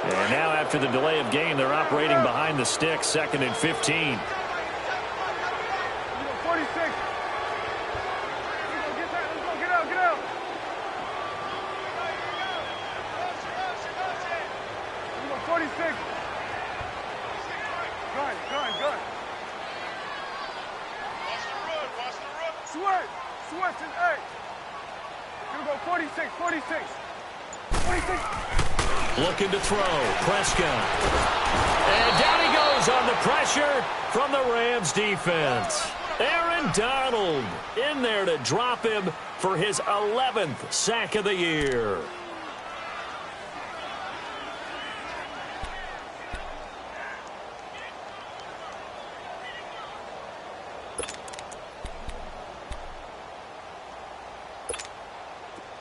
And now after the delay of game, they're operating behind the stick, 2nd and 15. 46. Get that. Let's go. Get out. Get out. Here we go, 46. Gun. Watch the run. Sweat to 8. Here we go, 46. 46. Looking to throw. Prescott. And down he goes on the pressure from the Rams defense. Aaron Donald in there to drop him for his 11th sack of the year.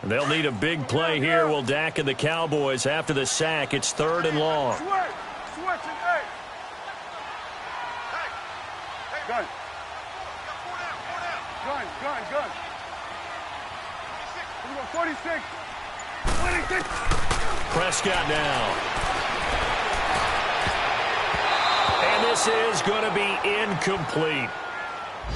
They'll need a big play here. Will Dak and the Cowboys after the sack. It's 3rd and long. Switch and 8. Gun. Here we go, 46. 26. Prescott now. And this is going to be incomplete.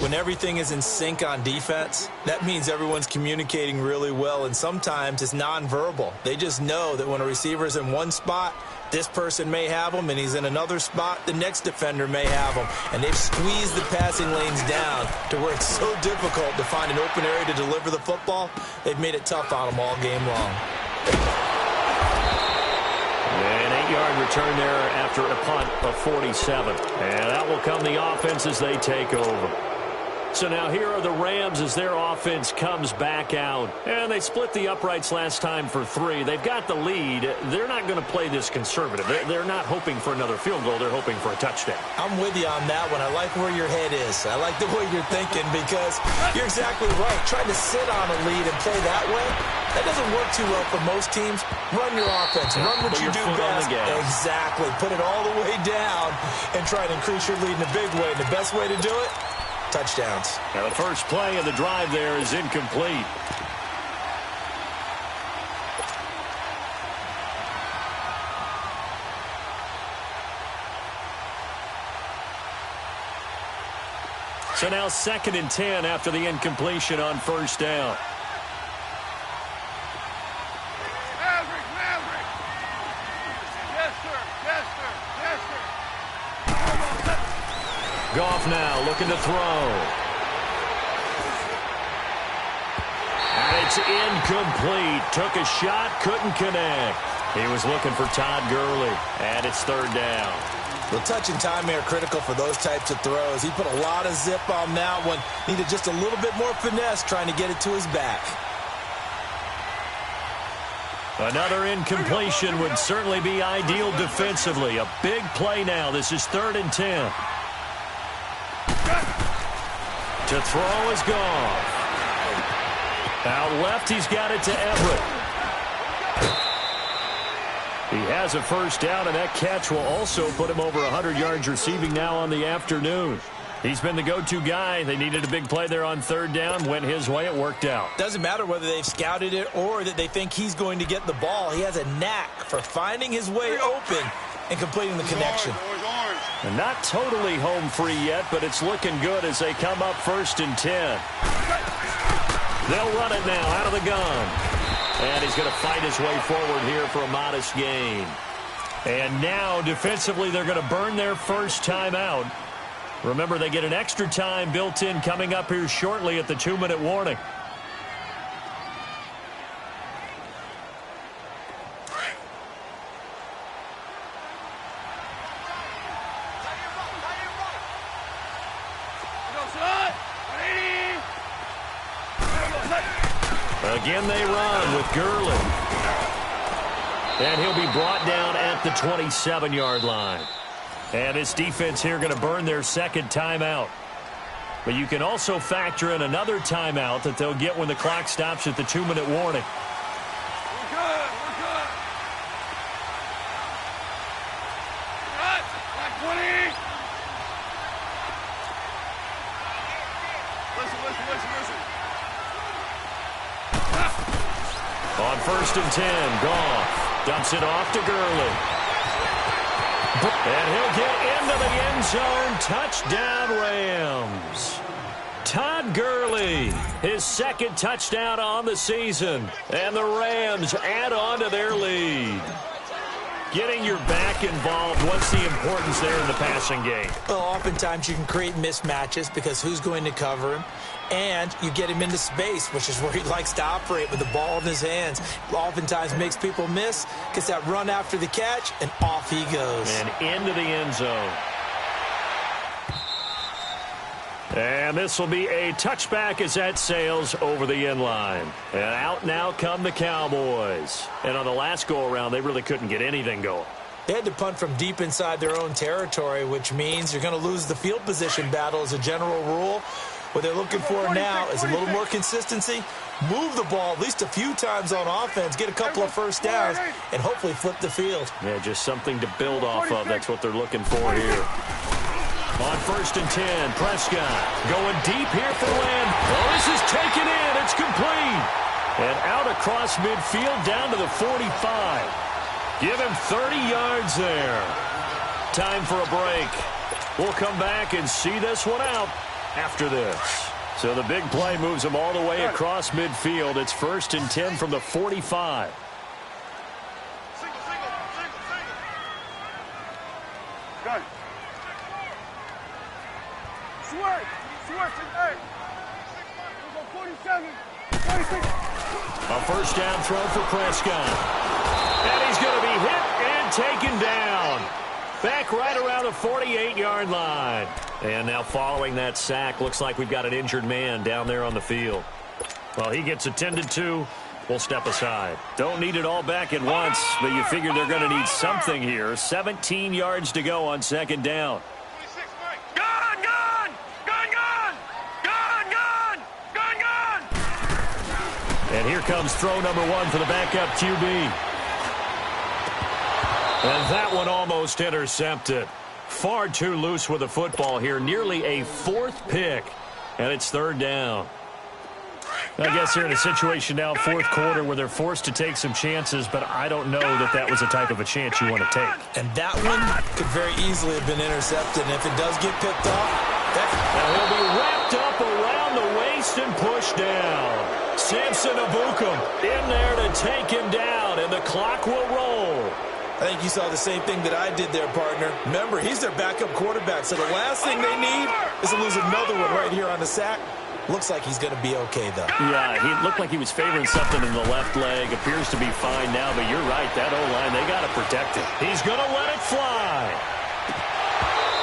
When everything is in sync on defense, that means everyone's communicating really well, and sometimes it's nonverbal. They just know that when a receiver's in one spot, this person may have him, and he's in another spot, the next defender may have him. And they've squeezed the passing lanes down to where it's so difficult to find an open area to deliver the football. They've made it tough on them all game long. An 8-yard return there after a punt of 47. And that will come the offense as they take over. So now here are the Rams as their offense comes back out. And they split the uprights last time for 3. They've got the lead. They're not going to play this conservative. They're not hoping for another field goal. They're hoping for a touchdown. I'm with you on that one. I like where your head is. I like the way you're thinking because you're exactly right. Trying to sit on a lead and play that way, that doesn't work too well for most teams. Run your offense. Run what you do best. Exactly. Put it all the way down and try to increase your lead in a big way. And the best way to do it, touchdowns. Now the first play of the drive there is incomplete. So now 2nd and 10 after the incompletion on first down. Maverick. Yes, sir. Goff now looking to throw. And it's incomplete. Took a shot, couldn't connect. He was looking for Todd Gurley. And it's 3rd down. The touch and time are critical for those types of throws. He put a lot of zip on that one. Needed just a little bit more finesse trying to get it to his back. Another incompletion would certainly be ideal defensively. A big play now. This is 3rd and 10. To throw is Goff. Out left, he's got it to Everett. He has a first down, and that catch will also put him over 100 yards receiving now on the afternoon. He's been the go-to guy. They needed a big play there on 3rd down. Went his way. It worked out. Doesn't matter whether they've scouted it or that they think he's going to get the ball. He has a knack for finding his way open and completing the connection. And not totally home free yet, but it's looking good as they come up 1st and 10. They'll run it now out of the gun. And he's going to fight his way forward here for a modest gain. And now, defensively, they're going to burn their first timeout. Remember, they get an extra time built in coming up here shortly at the 2-minute warning. Again, they run with Gurley. And he'll be brought down at the 27-yard line. And this defense here going to burn their 2nd timeout. But you can also factor in another timeout that they'll get when the clock stops at the 2-minute warning. We're good. Like 20. Listen. On 1st and 10, Goff dumps it off to Gurley. And he'll get into the end zone. Touchdown, Rams. Todd Gurley, his 2nd touchdown on the season. And the Rams add on to their lead. Getting your back involved, what's the importance there in the passing game? Well, oftentimes you can create mismatches because who's going to cover him? And you get him into space, which is where he likes to operate with the ball in his hands. Oftentimes makes people miss, gets that run after the catch, and off he goes. And into the end zone. And this will be a touchback as that sails over the end line. And out now come the Cowboys. And on the last go-around, they really couldn't get anything going. They had to punt from deep inside their own territory, which means you're going to lose the field position battle as a general rule. What they're looking for now is a little more consistency, move the ball at least a few times on offense, get a couple of first downs, and hopefully flip the field. Yeah, just something to build off of. That's what they're looking for here. On 1st and 10, Prescott going deep here for Lamb. Oh, this is taken in. It's complete. And out across midfield down to the 45. Give him 30 yards there. Time for a break. We'll come back and see this one out after this. So the big play moves them all the way across midfield. It's 1st and 10 from the 45. Gun. Swerve, hey. We'll go 47, 46. A first down throw for Prescott. And he's going to be hit and taken down. Back right around the 48-yard line. And now following that sack, looks like we've got an injured man down there on the field. Well, he gets attended to. We'll step aside. Don't need it all back at once, but you figure they're going to need something here. 17 yards to go on second down. Gun, gun! Gun, gun! Gun, gun! Gun, gun! And here comes throw number 1 for the backup QB. And that one almost intercepted. Far too loose with the football here. Nearly a 4th pick. And it's third down. I guess they're in a situation now, 4th quarter, where they're forced to take some chances, but I don't know that that was the type of a chance you want to take. And that one could very easily have been intercepted, and if it does get picked off, and he'll be wrapped up around the waist and pushed down. Samson Abukum in there to take him down, and the clock will roll. I think you saw the same thing that I did there, partner. Remember, he's their backup quarterback, so the last thing they need is to lose another one right here on the sack. Looks like he's going to be okay, though. Yeah, he looked like he was favoring something in the left leg. Appears to be fine now, but you're right. That O-line, they got to protect it. He's going to let it fly.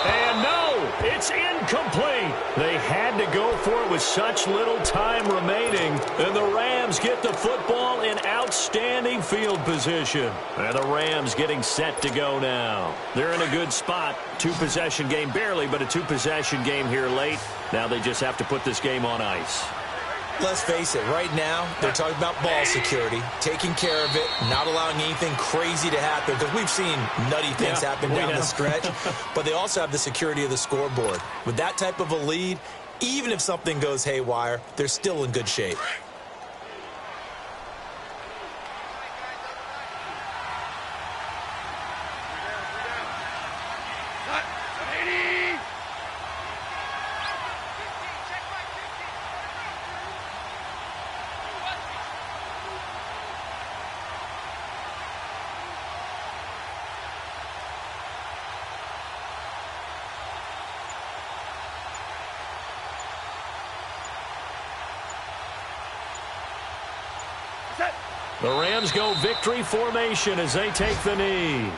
And no, it's incomplete. They had to go for it with such little time remaining. And the Rams get the football in outstanding field position. And the Rams getting set to go now. They're in a good spot. 2-possession game, barely, but a 2-possession game here late. Now they just have to put this game on ice. Let's face it, right now, they're talking about ball security, taking care of it, not allowing anything crazy to happen, because we've seen nutty things happen down the stretch, but they also have the security of the scoreboard. With that type of a lead, even if something goes haywire, they're still in good shape. The Rams go victory formation as they take the knee.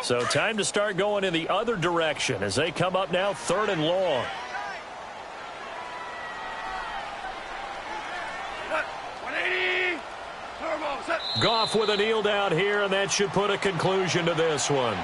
So time to start going in the other direction as they come up now 3rd and long. Goff with a kneel down here, and that should put a conclusion to this one.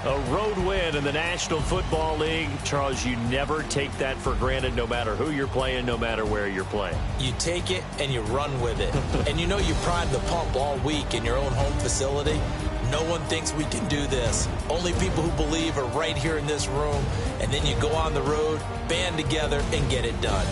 A road win in the National Football League. Charles, you never take that for granted no matter who you're playing, no matter where you're playing. You take it and you run with it. And you know you primed the pump all week in your own home facility. No one thinks we can do this. Only people who believe are right here in this room. And then you go on the road, band together, and get it done.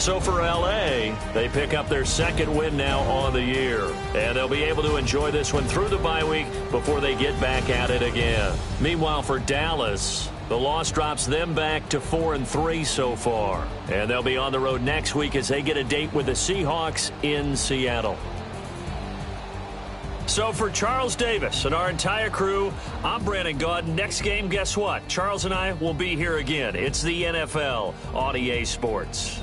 So for L.A., they pick up their 2nd win now on the year. And they'll be able to enjoy this one through the bye week before they get back at it again. Meanwhile, for Dallas, the loss drops them back to 4-3 so far. And they'll be on the road next week as they get a date with the Seahawks in Seattle. So for Charles Davis and our entire crew, I'm Brandon Gaudin. Next game, guess what? Charles and I will be here again. It's the NFL on EA Sports.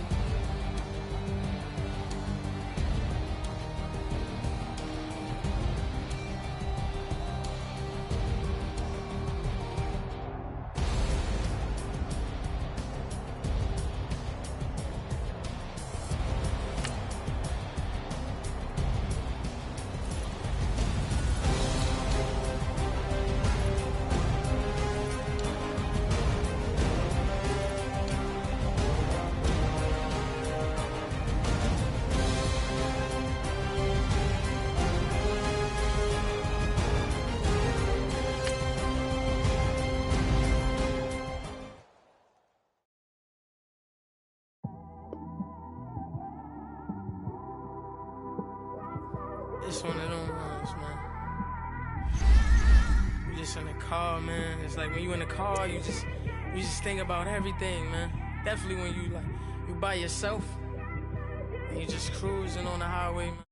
It's one of them ones, man. You just in the car, man. It's like when you in the car, you just think about everything, man. Definitely when you by yourself and you just cruising on the highway, man.